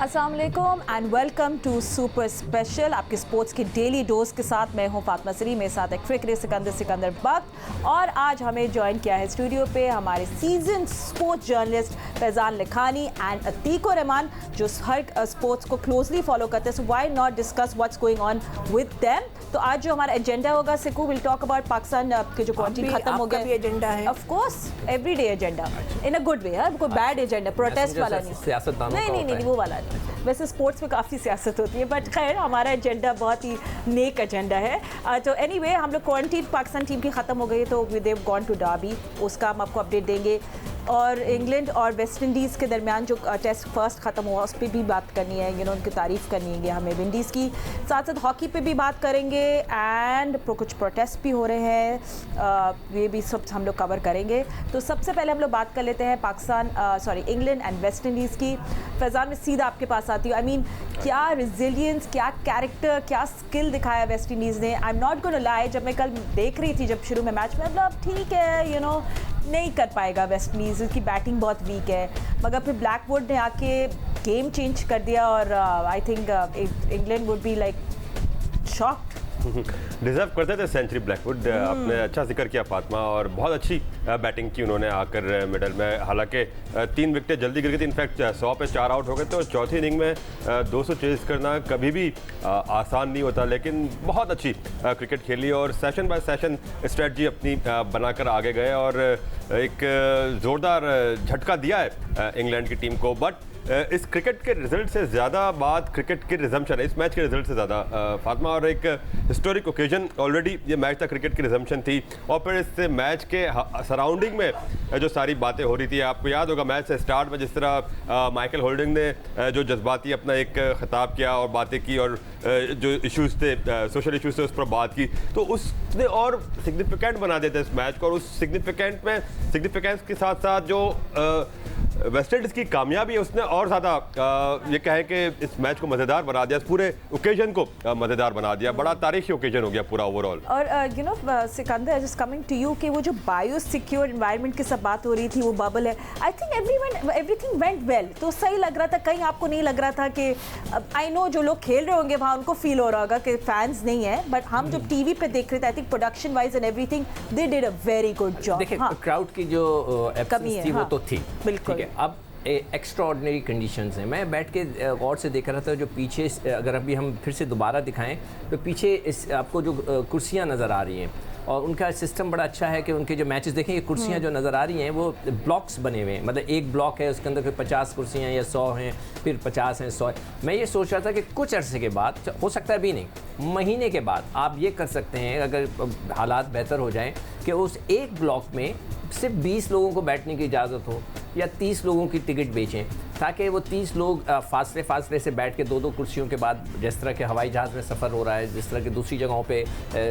अस्सलाम वालेकुम and welcome to super special, आपके स्पोर्ट्स की डेली डोज के साथ मैं हूं फातिमा सरी, मेरे साथ एक क्रिकेटर सिकंदर बख्त। और आज हमें ज्वाइन किया है स्टूडियो पे हमारे season sports journalist Faizan Lakhani and Atiko Rahman, जो हर स्पोर्ट्स को क्लोजली फॉलो करते हैं। So why not discuss what's going on with them. तो आज जो हमारा एजेंडा होगा, Sikku will talk about Pakistan के जो क्वारंटीन खत्म हो गया एजेंडा है, of course everyday agenda in a good way, कोई बैड एजेंडा प्रोटेस्ट वाला नहीं, नहीं वो वाला नहीं। वैसे स्पोर्ट्स में काफ़ी सियासत होती है, बट खैर हमारा एजेंडा बहुत ही नेक एजेंडा है। तो एनीवे हम लोग क्वारंटीन पाकिस्तान टीम की ख़त्म हो गई, तो देव गॉन टू डार्बी, उसका हम आपको अपडेट देंगे। और इंग्लैंड और वेस्ट इंडीज़ के दरमियान जो टेस्ट फर्स्ट ख़त्म हुआ उस पर भी बात करनी है, उनकी तारीफ़ करनी है हमें विंडीज़ की। साथ साथ हॉकी पे भी बात करेंगे एंड कुछ प्रोटेस्ट भी हो रहे हैं, ये भी सब हम लोग कवर करेंगे। तो सबसे पहले हम लोग बात कर लेते हैं इंग्लैंड एंड वेस्ट इंडीज़ की। फैज़ान, में सीधा आपके पास आती हूँ। आई मीन, क्या रिजिलियंस, क्या कैरेक्टर, क्या स्किल दिखाया वेस्ट इंडीज़ ने। I am not gonna lie, जब मैं कल देख रही थी जब शुरू में मैच में, मतलब ठीक है नहीं कर पाएगा वेस्ट इंडीज़, उसकी बैटिंग बहुत वीक है, मगर फिर ब्लैकवुड ने आके गेम चेंज कर दिया और I think England would be like shocked. Deserve करते थे सेंचुरी ब्लैकवुड। आपने अच्छा जिक्र किया फातिमा, और बहुत अच्छी बैटिंग की उन्होंने आकर मिडल में। हालांकि 3 विकेटें जल्दी गिर गई थी, इनफैक्ट 100 पे 4 आउट हो गए थे, और चौथी इनिंग में 200 चेज करना कभी भी आसान नहीं होता, लेकिन बहुत अच्छी क्रिकेट खेली और सेशन बाय सेशन स्ट्रेटजी अपनी बनाकर आगे गए और एक ज़ोरदार झटका दिया है इंग्लैंड की टीम को। बट इस क्रिकेट के रिजल्ट से ज़्यादा बात क्रिकेट के रिजम्पशन है, इस मैच के रिजल्ट से ज़्यादा फातिमा, और एक हिस्टोरिक ओकेजन ऑलरेडी ये मैच था, क्रिकेट की रिजम्पशन थी, और फिर इस मैच के सराउंडिंग में जो सारी बातें हो रही थी। आपको याद होगा मैच से स्टार्ट में जिस तरह माइकल होल्डिंग ने जो जज्बाती अपना एक खिताब किया और बातें की, और जो इश्यूज़ थे, सोशल इश्यूज़ थे, उस पर बात की, तो उसने और सिग्निफिकेंट बना देते इस मैच को। और उस सिग्निफिकेंस के साथ साथ जो वेस्ट इंडीज़ की कामयाबी है उसने और ज़्यादा ये कहें कि इस मैच को मज़ेदार बना दिया, इस पूरे ओकेजन को मज़ेदार बना दिया। बड़ा तारीखी ओकेजन हो गया पूरा ओवरऑल। और Sikandar, just coming to you, कि वो जो बायो सिक्योर एनवायरनमेंट की सब बात हो रही थी, वो बबल है, I think everything went well, तो सही लग रहा था। कहीं आपको नहीं लग रहा था कि, आई नो जो लोग खेल रहे होंगे वहाँ उनको फील हो रहा होगा कि फैंस नहीं है, बट हम जो टीवी पे देख रहे थे, I think production wise and everything they did a very good job. देखिए, क्राउड की जो कमी है वो तो थी, बिल्कुल। अब एक्स्ट्राऑर्डिनरी कंडीशंस हैं। मैं बैठ के गौर से देख रहा था, जो पीछे, अगर अभी हम फिर से दोबारा दिखाएं तो पीछे आपको जो कुर्सियां नज़र आ रही हैं, और उनका सिस्टम बड़ा अच्छा है कि उनके जो मैचेस देखें, ये कुर्सियाँ जो नज़र आ रही हैं वो ब्लॉक्स बने हुए हैं, मतलब एक ब्लॉक है, उसके अंदर फिर 50 कुर्सियाँ या 100 हैं, फिर 50 हैं, 100 है। मैं ये सोच रहा था कि कुछ अरसे के बाद, हो सकता है अभी नहीं, महीने के बाद आप ये कर सकते हैं, अगर हालात बेहतर हो जाएँ, कि उस एक ब्लॉक में सिर्फ 20 लोगों को बैठने की इजाज़त हो, या 30 लोगों की टिकट बेचें, ताकि वो 30 लोग फासले से बैठ के 2-2 कुर्सियों के बाद, जिस तरह के हवाई जहाज़ में सफ़र हो रहा है, जिस तरह की दूसरी जगहों पे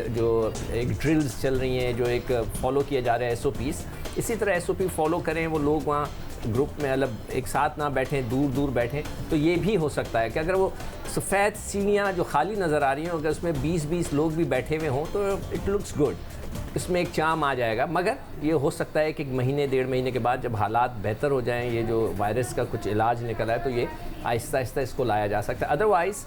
जो एक ड्रिल्स चल रही हैं, जो एक फॉलो किया जा रहा है SOPs, इसी तरह SOP फॉलो करें, वो लोग वहाँ ग्रुप में अलग एक साथ ना बैठें, दूर दूर बैठें। तो ये भी हो सकता है कि अगर वो सफ़ेद सीढ़ियाँ जो खाली नज़र आ रही हैं, अगर उसमें 20-20 लोग भी बैठे हुए हों तो इट लुक्स गुड, इसमें एक चाम आ जाएगा। मगर ये हो सकता है कि 1-1.5 महीने के बाद जब हालात बेहतर हो जाएं, ये जो वायरस का कुछ इलाज निकल आए, तो ये आहिस्ता आहिस्ता इसको लाया जा सकता है। अदरवाइज़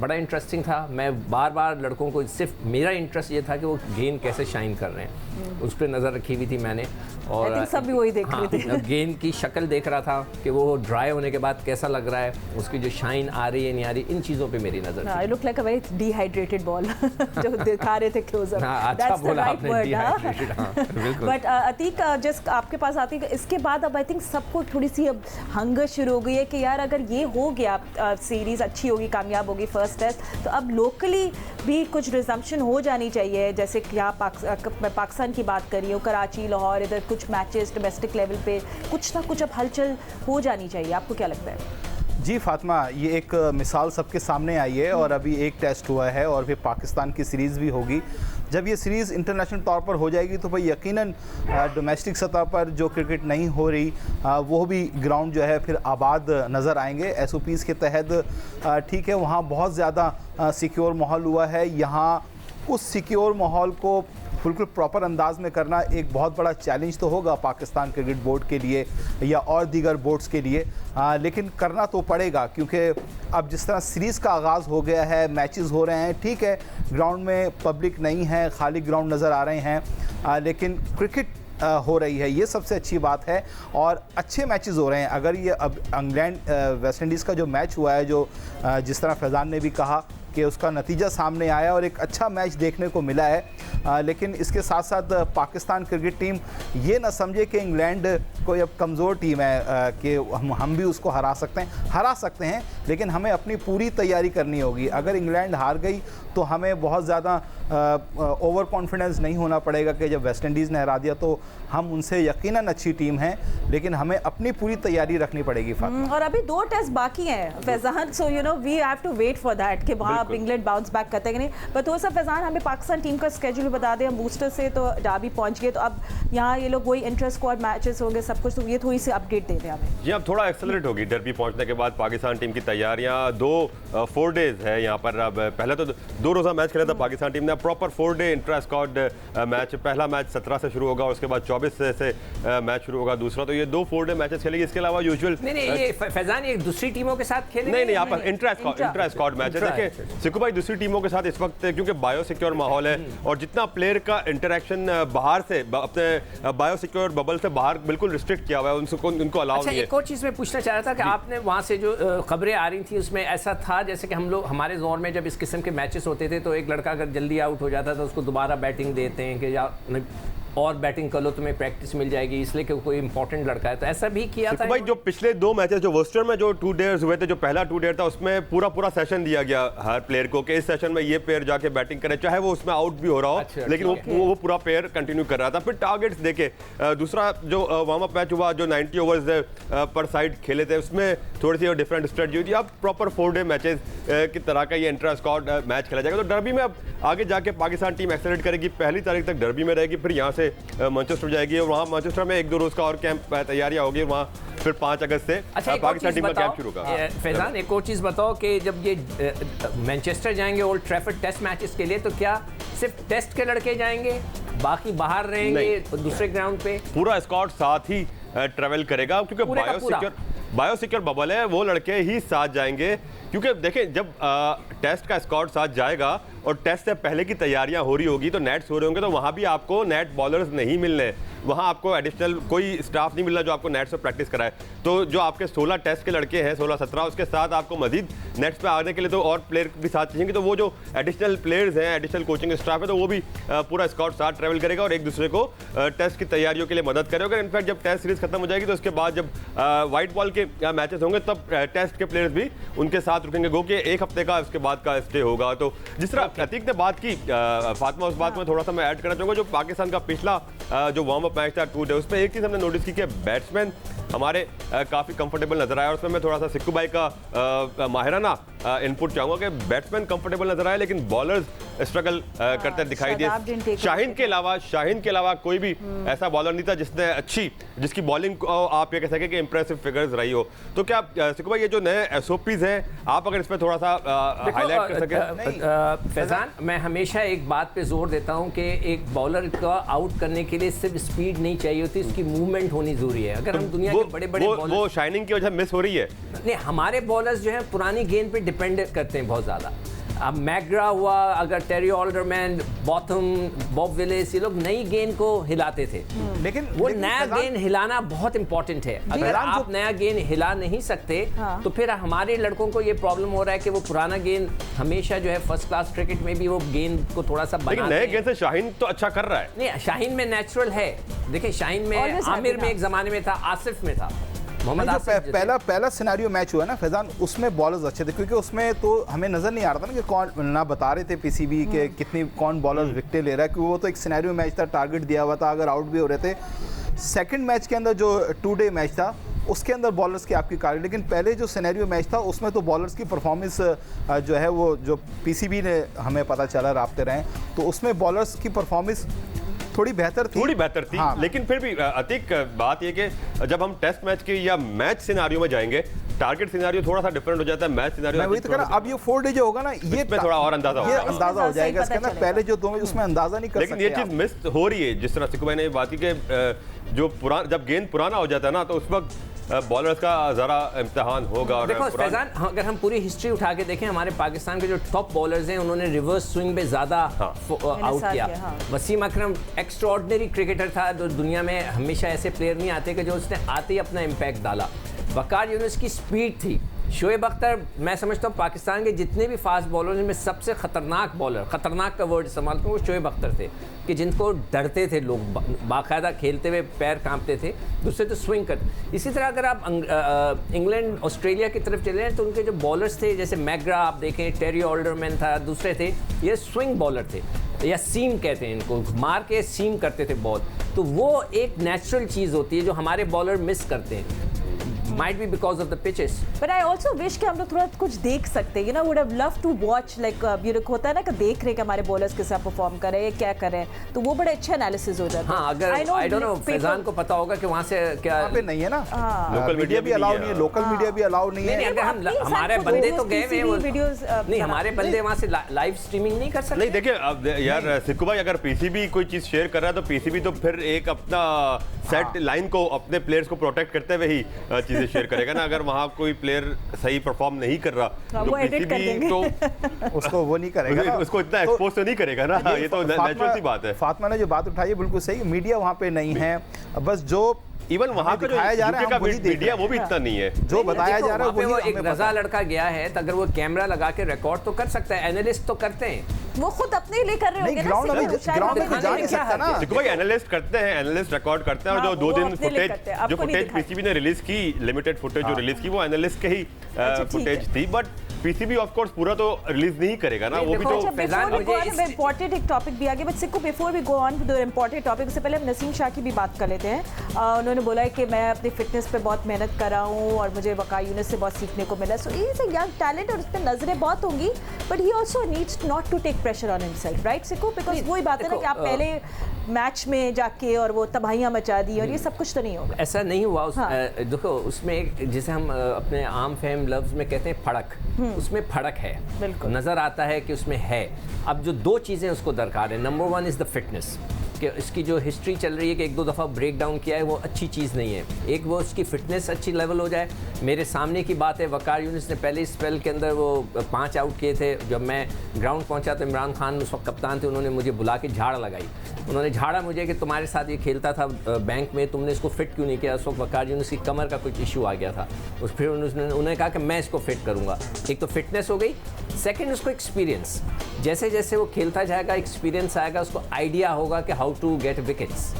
बड़ा इंटरेस्टिंग था। मैं बार बार लड़कों को, सिर्फ मेरा इंटरेस्ट ये था कि वो गेंद कैसे शाइन कर रहे हैं, उस पर नज़र रखी हुई थी मैंने, और सब भी वही देख रहे थे। गेंद की शक्ल देख रहा था कि वो ड्राई होने के बाद कैसा लग रहा है, उसकी जो शाइन आ रही है नहीं आ रही, इन चीज़ों पे मेरी नज़र थी। Look like a very dehydrated ball जो दिखा रहे थे क्लोजअप। अच्छा बोला आपने, डिहाइड्रेटेड। हाँ, बिल्कुल। बट अतीक, जिस आपके पास आती है, इसके बाद अब आई थिंक सबको थोड़ी सी अब हंगर शुरू हो गई है कि यार अगर ये हो गया, सीरीज़ अच्छी होगी, कामयाब होगी फर्स्ट टेस्ट, तो अब लोकली भी कुछ रिजम्पशन हो जानी चाहिए। जैसे कि यहाँ मैं पाकिस्तान की बात कर रही हूँ, कराची, लाहौर, इधर कुछ मैचेस डोमेस्टिक लेवल पे कुछ ना कुछ अब हलचल हो जानी चाहिए। आपको क्या लगता है? जी फातिमा, ये एक मिसाल सबके सामने आई है, और अभी एक टेस्ट हुआ है और फिर पाकिस्तान की सीरीज़ भी होगी। जब ये सीरीज़ इंटरनेशनल तौर पर हो जाएगी तो भाई यकीनन डोमेस्टिक सतह पर जो क्रिकेट नहीं हो रही, वो भी ग्राउंड जो है फिर आबाद नज़र आएंगे SOPs के तहत। ठीक है, वहाँ बहुत ज़्यादा सिक्योर माहौल हुआ है, यहाँ उस सिक्योर माहौल को बिल्कुल प्रॉपर अंदाज में करना एक बहुत बड़ा चैलेंज तो होगा पाकिस्तान क्रिकेट बोर्ड के लिए या और दीगर बोर्ड्स के लिए, लेकिन करना तो पड़ेगा क्योंकि अब जिस तरह सीरीज़ का आगाज़ हो गया है, मैचेस हो रहे हैं, ठीक है ग्राउंड में पब्लिक नहीं है, खाली ग्राउंड नज़र आ रहे हैं, लेकिन क्रिकेट हो रही है, ये सबसे अच्छी बात है और अच्छे मैचेस हो रहे हैं। अगर ये अब इंग्लैंड वेस्ट इंडीज़ का जो मैच हुआ है, जो जिस तरह फैज़ान ने भी कहा कि उसका नतीजा सामने आया और एक अच्छा मैच देखने को मिला है, लेकिन इसके साथ साथ पाकिस्तान क्रिकेट टीम ये ना समझे कि इंग्लैंड कोई अब कमज़ोर टीम है कि हम भी उसको हरा सकते हैं, लेकिन हमें अपनी पूरी तैयारी करनी होगी। अगर इंग्लैंड हार गई तो हमें बहुत ज़्यादा ओवर कॉन्फिडेंस नहीं होना पड़ेगा कि जब वेस्ट इंडीज़ ने हरा दिया तो हम उनसे यकीनन अच्छी टीम है, लेकिन हमें अपनी पूरी तैयारी रखनी पड़ेगी फातिमा। और अभी 2 टेस्ट बाकी हैं Faizan, so you know we have to wait for that कि वहाँ अब इंग्लैंड बाउंस बैक करते हैं कि नहीं। पर थोड़ा सा फैज़ान हमें पाकिस्तान टीम का स्केड्यूल बता दें, हम बूस्टर से तो डाबी पहुँच गए, तो अब यहाँ ये लोग वही इंटर स्क्वाड मैचेस होंगे सब कुछ, तो ये थोड़ी सी अपडेट दे दें हमें। जी, अब थोड़ा एक्सेलरेट होगी डर्बी पहुंचने के बाद पाकिस्तान टीम की तैयारियां। 4 डेज है यहाँ पर। अब पहले तो 2 रोज़ा मैच खेला था पाकिस्तान टीम ने, proper 4 day intra squad match. पहला मैच 17 से शुरू होगा, उसके बाद 24 से मैच शुरू होगा दूसरा, तो ये 2 4 डे मैचेस खेलेगी। इसके अलावा यूजुअल नहीं फैजान ये दूसरी टीमों के साथ खेलेंगे? नहीं, यहाँ पर इंट्रा स्क्वाड मैच है। देखिए सिक्कू भाई, दूसरी टीमों के साथ इस वक्त क्योंकि बायो सिक्योर माहौल है और जितना प्लेयर का इंटरेक्शन बाहर से अपने बायो सिक्योर बबल से बाहर बिल्कुल रिस्ट्रिक्ट किया हुआ है, उनको अलाउ नहीं है। एक और चीज़ मैं पूछना चाह रहा था कि आपने वहाँ से जो खबरें आ रही थी उसमें ऐसा था जैसे कि हम लोग हमारे जोर में जब इस किस्म के मैचेस होते थे तो एक लड़का अगर जल्दी आउट हो जाता था उसको दोबारा बैटिंग देते हैं कि या और बैटिंग कर लो तुम्हें प्रैक्टिस मिल जाएगी, इसलिए कि कोई इंपॉर्टेंट लड़का है, तो ऐसा भी किया था भाई। जो पिछले 2 मैचेस जो वर्स्टर में जो 2 डेज हुए थे, जो पहला 2 डेज था उसमें पूरा सेशन दिया गया हर प्लेयर को कि इस सेशन में ये प्लेयर जाके बैटिंग करे, चाहे वो उसमें आउट भी हो रहा हो। अच्छा, लेकिन वो पूरा प्लेयर कंटिन्यू कर रहा था। फिर टारगेट्स देके दूसरा जो वार्म अप मैच हुआ, जो 90 ओवर्स पर साइड खेले थे, उसमें थोड़ी सी डिफरेंट स्ट्रेटजी हुई थी। अब प्रॉपर 4 डे मैचेस की तरह का ये इंट्रा स्क्वाड मैच खेला जाएगा। तो डर्बी में अब आगे जाके पाकिस्तान टीम एक्सेलरेट करेगी, पहली तारीख तक डर्बी में रहेगी, फिर यहाँ से मैनचेस्टर जाएगी और वहाँ मैनचेस्टर में 1-2 रोज का और कैंप तैयारियां होगी, वहाँ फिर 5 अगस्त से पाकिस्तान टीम का कैंप शुरू होगा। फैजान एक और चीज़ बताओ कि जब ये मैनचेस्टर जाएंगे ओल्ड ट्रैफर्ड टेस्ट मैचेस के लिए, तो क्या सिर्फ टेस्ट के लड़के जाएंगे, बाकी बाहर रहेंगे दूसरे ग्राउंड पे? पूरा स्क्वाड साथ ही ट्रेवल करेगा क्योंकि बायो सिक्योर बबल है, वो लड़के ही साथ जाएंगे। क्योंकि देखें जब टेस्ट का स्क्वाड साथ जाएगा और टेस्ट से पहले की तैयारियां हो रही होगी तो नेट्स हो रहे होंगे, तो वहाँ भी आपको नेट बॉलर्स नहीं मिलने, वहाँ आपको एडिशनल कोई स्टाफ नहीं मिलना जो आपको नेट्स पर प्रैक्टिस कराए। तो जो आपके 16 टेस्ट के लड़के हैं, 16-17, उसके साथ आपको मजीद नेट्स पे आने के लिए तो और प्लेयर भी साथ चाहिए, तो वो जो एडिशनल प्लेयर्स हैं, एडिशनल कोचिंग स्टाफ है, तो वो भी पूरा स्क्वाड साथ ट्रैवल करेगा और एक दूसरे को टेस्ट की तैयारियों के लिए मदद करेगा। इनफैक्ट जब टेस्ट सीरीज खत्म हो जाएगी तो उसके बाद जब व्हाइट बॉल के मैचेस होंगे तब टेस्ट के प्लेयर्स भी उनके साथ रुकेंगे, गो कि 1 हफ्ते का उसके बाद का स्टे होगा। तो जिस तरह प्रतीक ने बात की फातिमा, उस बात में थोड़ा सा मैं ऐड करना चाहूँगा। जो पाकिस्तान का पिछला जो वार्म अप मैच था 2 डे, उसमें एक चीज़ हमने नोटिस की कि बैट्समैन हमारे काफ़ी कंफर्टेबल नजर आया। उसमें मैं थोड़ा सा सिक्कू भाई का माहिराना इनपुट चाहूँगा कि बैट्समैन कंफर्टेबल नजर आए लेकिन बॉलर्स स्ट्रगल करते दिखाई दिए। शाहीन के अलावा कोई भी ऐसा बॉलर नहीं था जिसकी बॉलिंग को आप ये कह सके कि इंप्रेसिव फिगर्स रही हो। तो क्या सिक्कू भाई ये जो नए SOPs हैं, आप अगर इसमें थोड़ा सा हाईलाइट कर सकें? फैजान, मैं हमेशा एक बात पे जोर देता हूँ कि एक बॉलर को आउट करने के लिए सिर्फ स्पीड नहीं चाहिए होती, उसकी मूवमेंट होनी जरूरी है। अगर हम दुनिया के बड़े-बड़े वो शाइनिंग की वजह मिस हो रही है। नहीं, हमारे बॉलर्स जो है पुरानी गेंद पे डिपेंड करते हैं बहुत ज़्यादा। अब मैग्रा हुआ, अगर टेरी ऑल्डरमैन, बॉथम, बॉब विलिस, ये लोग नई गेंद को हिलाते थे, लेकिन वो नया गेंद हिलाना बहुत इंपॉर्टेंट है। अगर आप नया गेंद हिला नहीं सकते तो फिर हमारे लड़कों को ये प्रॉब्लम हो रहा है कि वो पुराना गेंद हमेशा जो है फर्स्ट क्लास क्रिकेट में भी वो गेंद को थोड़ा सा लेकिन नए गेंद से शाहीन तो अच्छा कर रहा है। नहीं, शाहीन में नेचुरल है। देखिए शाहीन में, आमिर में एक जमाने में था, आसिफ में था, जो पहला सिनेरियो मैच हुआ ना फैजान, उसमें बॉलर्स अच्छे थे क्योंकि उसमें तो हमें नजर नहीं आ रहा था ना कि कौन, ना बता रहे थे PCB के कौन बॉलर्स विकेट ले रहा है, क्योंकि वो तो एक सिनेरियो मैच था, टारगेट दिया हुआ था, अगर आउट भी हो रहे थे। सेकंड मैच के अंदर जो 2 डे मैच था उसके अंदर बॉलर्स की आपकी कार, लेकिन पहले जो सिनेरियो मैच था उसमें तो बॉलर्स की परफॉर्मेंस जो है वो जो PCB ने हमें पता चला राब्ते रहे, तो उसमें बॉलर्स की परफॉर्मेंस थोड़ी बेहतर थी। हाँ। लेकिन फिर भी अतिक बात ये कि जब हम टेस्ट मैच के या मैच सिनारियो में जाएंगे टारगेट सिनेरियो थोड़ा सा डिफरेंट हो जाता है, मैच सिनेरियो। मैं वही तो कह रहा हूं, अब ये 4 डे जो होगा ना, ये थोड़ा और अंदाजा होगा, ये अंदाजा हो जाएगा इसका ना, पहले जो 2 मैच उसमें अंदाजा नहीं कर सकते। लेकिन ये चीज मिस हो रही है, जिस तरह सिक्कू भाई ने बात की कि जो जब गेंद पुराना हो जाता है ना, तो उस वक्त बॉलर्स का ज़रा इम्तिहान होगा। और देखो फैजान, अगर हम पूरी हिस्ट्री उठा के देखें, हमारे पाकिस्तान के जो टॉप बॉलर्स हैं उन्होंने रिवर्स स्विंग पे ज़्यादा आउट किया। वसीम अकरम एक्स्ट्रॉर्डिनरी क्रिकेटर था, जो दुनिया में हमेशा ऐसे प्लेयर नहीं आते कि जो उसने आते ही अपना इम्पैक्ट डाला। वकार यूनुस की स्पीड थी। शोएब अख्तर, मैं समझता हूँ पाकिस्तान के जितने भी फास्ट बॉलर में सबसे खतरनाक बॉलर, खतरनाक का वर्ड इस्तेमाल करूँ, वो शोएब अख्तर थे कि जिनको डरते थे लोग, बाकायदा खेलते हुए पैर कांपते थे, दूसरे तो स्विंग करते। इसी तरह अगर आप इंग्लैंड ऑस्ट्रेलिया की तरफ चले जाएँ तो उनके जो बॉलर्स थे, जैसे मैग्रा आप देखें, टेरी ऑल्डरमैन था, दूसरे थे, ये स्विंग बॉलर थे या सीम कहते हैं इनको, मार के सीम करते थे बॉल। तो वो एक नेचुरल चीज़ होती है जो हमारे बॉलर मिस करते हैं। Might be because of the pitches. But I also wish कि हम लोग थोड़ा कुछ देख सकते, you know, would have loved to watch like you know, होता है ना कि देख रहे कि हमारे बॉलर्स के साथ परफॉर्म कर रहे हैं, क्या कर रहे हैं, तो वो बड़े अच्छे एनालिसिस हो जाता है। हाँ, अगर I don't know, फैजान को पता होगा कि वहाँ से क्या वहाँ पे नहीं है ना, लोकल मीडिया भी अलाउ नहीं है, लोकल मीडिया भी अलाउ नहीं है। नहीं, अगर हम हमारे बंदे तो गए हैं, नहीं हमारे बंदे वहाँ से लाइव स्ट्रीमिंग नहीं कर सकते। नहीं देखिए, अब यार सिक्कू भाई, अगर पीसीबी कोई चीज शेयर कर रहा है तो पीसीबी तो फिर एक अपना सेट लाइन को, अपने प्लेयर्स को प्रोटेक्ट करते हुए ही चीजें शेयर करेगा ना। अगर वहाँ कोई प्लेयर सही परफॉर्म नहीं कर रहा तो पीसीबी तो उसको वो नहीं करेगा ना, उसको इतना एक्सपोज तो नहीं करेगा ना। ये तो नेचुरल सी बात है। फातिमा ने जो बात उठाई है बिल्कुल सही, मीडिया वहाँ पे नहीं है, बस जो इवन वहाँ का दिखाया जा रहा है मीडिया वो भी इतना नहीं है, जो बताया जा रहा है। वो एक रजा लड़का गया है, तो अगर वो कैमरा लगा के रिकॉर्ड तो कर सकता है, एनालिस्ट तो करते हैं, वो खुद अपने लिए कर रहे होंगे ना। ग्राउंड में जा नहीं सकता ना। देखो भाई, एनालिस्ट करते हैं, एनालिस्ट रिकॉर्ड करते हैं, और जो 2 दिन फुटेज पीसीबी ने रिलीज की, लिमिटेड फुटेज जो रिलीज की, वो एनालिस्ट के ही फुटेज थी। बट पीसीबी ऑफ कोर्स पूरा तो रिलीज नहीं करेगा ना, वो भी तो इम्पोर्टेंट एक टॉपिक भी आ गया। But Sikku, before we go on to the important topic, से पहले हम नसीम शाह की भी बात कर लेते हैं। उन्होंने बोला है कि मैं अपनी फिटनेस पे बहुत मेहनत कर रहा हूँ और मुझे वकार यूनुस से बहुत सीखने को मिला। So he is a young talent और उस पर नजरें बहुत होंगी, but he also needs not to take pressure on himself, right Sikku? Because वही बात है ना कि आप पहले मैच में जाके और वो तबाहियां मचा दी, और ये सब कुछ तो नहीं होगा। ऐसा नहीं हुआ। देखो उसमें एक, जिसे हम अपने आम फहम लफ्ज़ में कहते हैं फड़क, उसमें फड़क है, नज़र आता है कि उसमें है। अब जो 2 चीज़ें उसको दरकार है, नंबर 1 इज़ द फिटनेस, कि इसकी जो हिस्ट्री चल रही है कि 1-2 दफ़ा ब्रेक डाउन किया है, वो अच्छी चीज़ नहीं है। एक वो उसकी फिटनेस अच्छी लेवल हो जाए। मेरे सामने की बात है, वकार यूनुस ने पहले स्पेल के अंदर वो 5 आउट किए थे। जब मैं ग्राउंड पहुंचा तो इमरान खान उस वक्त कप्तान थे, उन्होंने मुझे बुला के झाड़ लगाई। उन्होंने झाड़ा मुझे कि तुम्हारे साथ ये खेलता था बैंक में, तुमने इसको फिट क्यों नहीं किया? उस वक्त वकार यूनुस की कमर का कुछ इशू आ गया था। फिर उन्होंने कहा कि मैं इसको फिट करूँगा। एक तो फिटनेस हो गई, सेकेंड उसको एक्सपीरियंस, जैसे जैसे वो खेलता जाएगा एक्सपीरियंस आएगा, उसको आइडिया होगा कि हाउ टू गेट विकेट्स।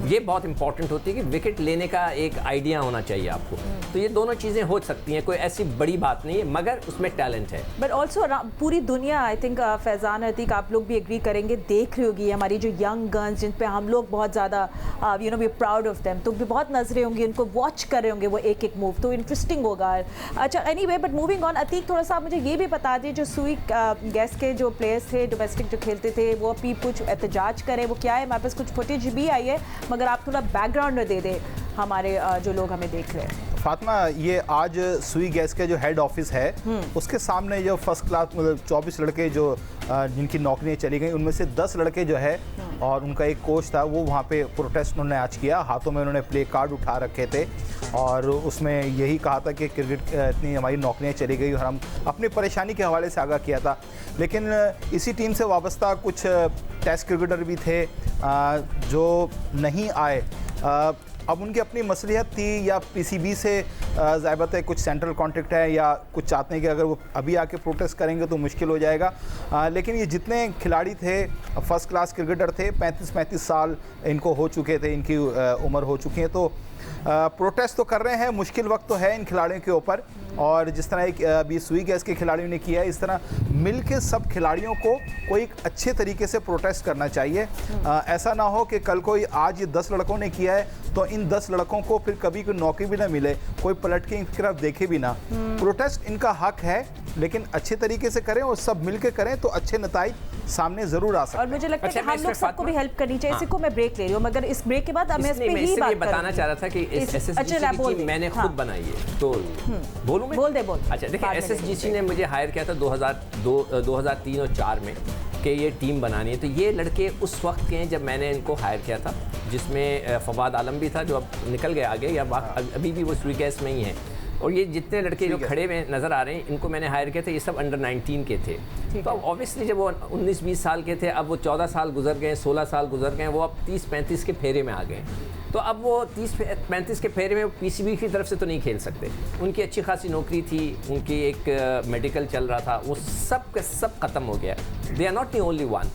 ये बहुत इंपॉर्टेंट होती है कि विकेट लेने का एक आइडिया होना चाहिए आपको। तो ये दोनों चीज़ें हो सकती हैं, कोई ऐसी बड़ी बात नहीं है, मगर उसमें टैलेंट है। बट ऑल्सो पूरी दुनिया, आई थिंक फैज़ान, अतीक, आप लोग भी एग्री करेंगे, देख रही होगी हमारी जो यंग गन्स, जिन पे हम लोग बहुत ज़्यादा you know we proud of them, तो भी बहुत नजरें होंगी, उनको वॉच कर रहे होंगे वो एक एक मूव, तो इंटरेस्टिंग होगा। अच्छा, anyway, but moving on, Atiq थोड़ा सा आप मुझे ये भी बता दें, जो सुई गैस के जो प्लेयर्स थे डोमेस्टिक जो खेलते थे, वो अभी कुछ एहतजाज करें, वो क्या है? हमारे पास कुछ फुटेज भी आई है, मगर आप थोड़ा बैकग्राउंड दे दें हमारे जो लोग हमें देख रहे हैं। फातिमा, ये आज सुई गैस के जो हेड ऑफिस है उसके सामने जो फर्स्ट क्लास मतलब 24 लड़के जो जिनकी नौकरियां चली गई, उनमें से 10 लड़के जो है और उनका एक कोच था, वो वहाँ पे प्रोटेस्ट उन्होंने आज किया। हाथों में उन्होंने प्ले कार्ड उठा रखे थे और उसमें यही कहा था कि क्रिकेट इतनी हमारी नौकरियां चली गई और हम अपनी परेशानी के हवाले से आगाह किया था। लेकिन इसी टीम से वाबस्ता कुछ टेस्ट क्रिकेटर भी थे जो नहीं आए। अब उनकी अपनी मसलियत थी या पीसीबी से ज़ाहिर है कुछ सेंट्रल कॉन्ट्रैक्ट है या कुछ चाहते हैं कि अगर वो अभी आके प्रोटेस्ट करेंगे तो मुश्किल हो जाएगा। लेकिन ये जितने खिलाड़ी थे फर्स्ट क्लास क्रिकेटर थे, 35-35 साल इनको हो चुके थे, इनकी उम्र हो चुकी है, तो प्रोटेस्ट तो कर रहे हैं। मुश्किल वक्त तो है इन खिलाड़ियों के ऊपर, और जिस तरह अभी सुई गैस के खिलाड़ियों ने किया है, इस तरह मिल के सब खिलाड़ियों को कोई अच्छे तरीके से प्रोटेस्ट करना चाहिए। ऐसा ना हो कि कल कोई आज ये 10 लड़कों ने किया है तो इन 10 लड़कों को फिर कभी कोई नौकरी भी ना मिले, कोई पलट के इनकी तरफ देखे भी ना। प्रोटेस्ट इनका हक है, लेकिन अच्छे तरीके से करें और सब मिलकर करें तो अच्छे नताइज सामने जरूर आ सकते हैं। और मुझे लगता है अच्छा, कि हम लोग सबको भी हेल्प करनी चाहिए। इसी को मैं ब्रेक ले रही हूँ, मगर इस ब्रेक के बाद मैं इस पे ही बात बताना चाह रहा था कि एसएसजीसी की टीम मैंने खुद बनाई है, तो बोलूं मैं? बोल दे। अच्छा देखिए, एसएसजीसी ने मुझे हायर किया था 2003 और 4 में कि ये टीम बनानी है। तो ये लड़के उस वक्त के हैं जब मैंने इनको हायर किया था, जिसमें फवाद आलम भी था जो अब निकल गया आगे, या अभी भी वो स्वीकेस में ही है। और ये जितने लड़के जो खड़े हुए नज़र आ रहे हैं, इनको मैंने हायर किया था, ये सब अंडर 19 के थे। तो अब ऑब्वियसली जब वो 19-20 साल के थे, अब वो 14 साल गुजर गए, 16 साल गुजर गए, वो अब 30-35 के फेरे में आ गए। तो अब वो 30-35 के फेरे में पीसीबी की तरफ से तो नहीं खेल सकते। उनकी अच्छी खासी नौकरी थी, उनकी एक मेडिकल चल रहा था, वो सब का सब ख़त्म हो गया। They are not the only one,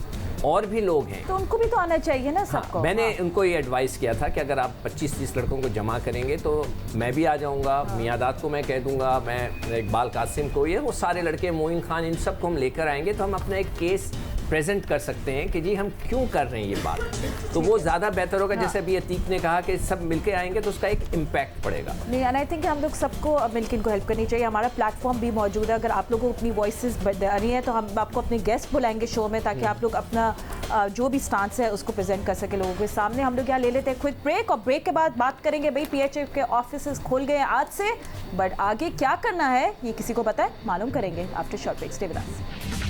और भी लोग हैं, तो उनको भी तो आना चाहिए ना सबको। मैंने उनको ये एडवाइस किया था कि अगर आप 25-30 लड़कों को जमा करेंगे तो मैं भी आ जाऊंगा, मियादाद को मैं कह दूंगा, मैं इकबाल कासिम को, ये वो सारे लड़के, मोइन खान, इन सब को हम लेकर आएंगे तो हम अपना एक केस प्रेजेंट कर सकते हैं कि जी हम क्यों कर रहे हैं ये बात। तो वो ज़्यादा बेहतर होगा। जैसे अभी अतीक ने कहा कि सब मिलके आएंगे तो उसका एक इम्पैक्ट पड़ेगा। नहीं, एंड आई थिंक हम लोग सबको मिलकर इनको हेल्प करनी चाहिए। हमारा प्लेटफॉर्म भी मौजूद है, अगर आप लोगों को अपनी वॉइसेस रही हैं तो हम आपको अपने गेस्ट बुलाएंगे शो में, ताकि आप लोग अपना जो भी स्टांस है उसको प्रेजेंट कर सके लोगों के सामने। हम लोग यहाँ ले लेते हैं क्विक ब्रेक, और ब्रेक के बाद बात करेंगे भाई PHF के ऑफिस खुल गए आज से, बट आगे क्या करना है ये किसी को पता है, मालूम करेंगे after short break. Stay with us.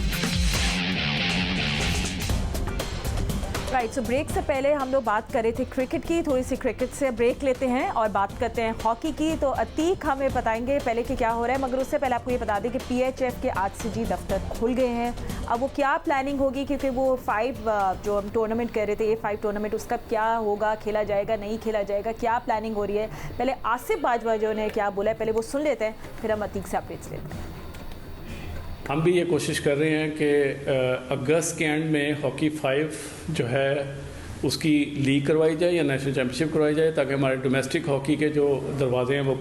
Right, so break से पहले हम लोग बात कर रहे थे क्रिकेट की, थोड़ी सी क्रिकेट से ब्रेक लेते हैं और बात करते हैं हॉकी की। तो अतीक हमें बताएंगे पहले कि क्या हो रहा है, मगर उससे पहले आपको ये बता दें कि PHF के आज से जी दफ्तर खुल गए हैं। अब वो क्या प्लानिंग होगी, क्योंकि वो 5 जो हम टूर्नामेंट कह रहे थे, ये 5 टूर्नामेंट, उसका क्या होगा, खेला जाएगा नहीं खेला जाएगा, क्या प्लानिंग हो रही है। पहले आसिफ बाजवा जो ने क्या बोला है पहले वो सुन लेते हैं, फिर हम अतीक से अपडेट्स लेते हैं। हम भी ये कोशिश कर रहे हैं कि अगस्त के एंड में हॉकी 5 जो है उसकी लीग करवाई जाए या नेशनल चैम्पियनशिप करवाई जाए, ताकि हमारे डोमेस्टिक हॉकी के जो दरवाजे हैं वो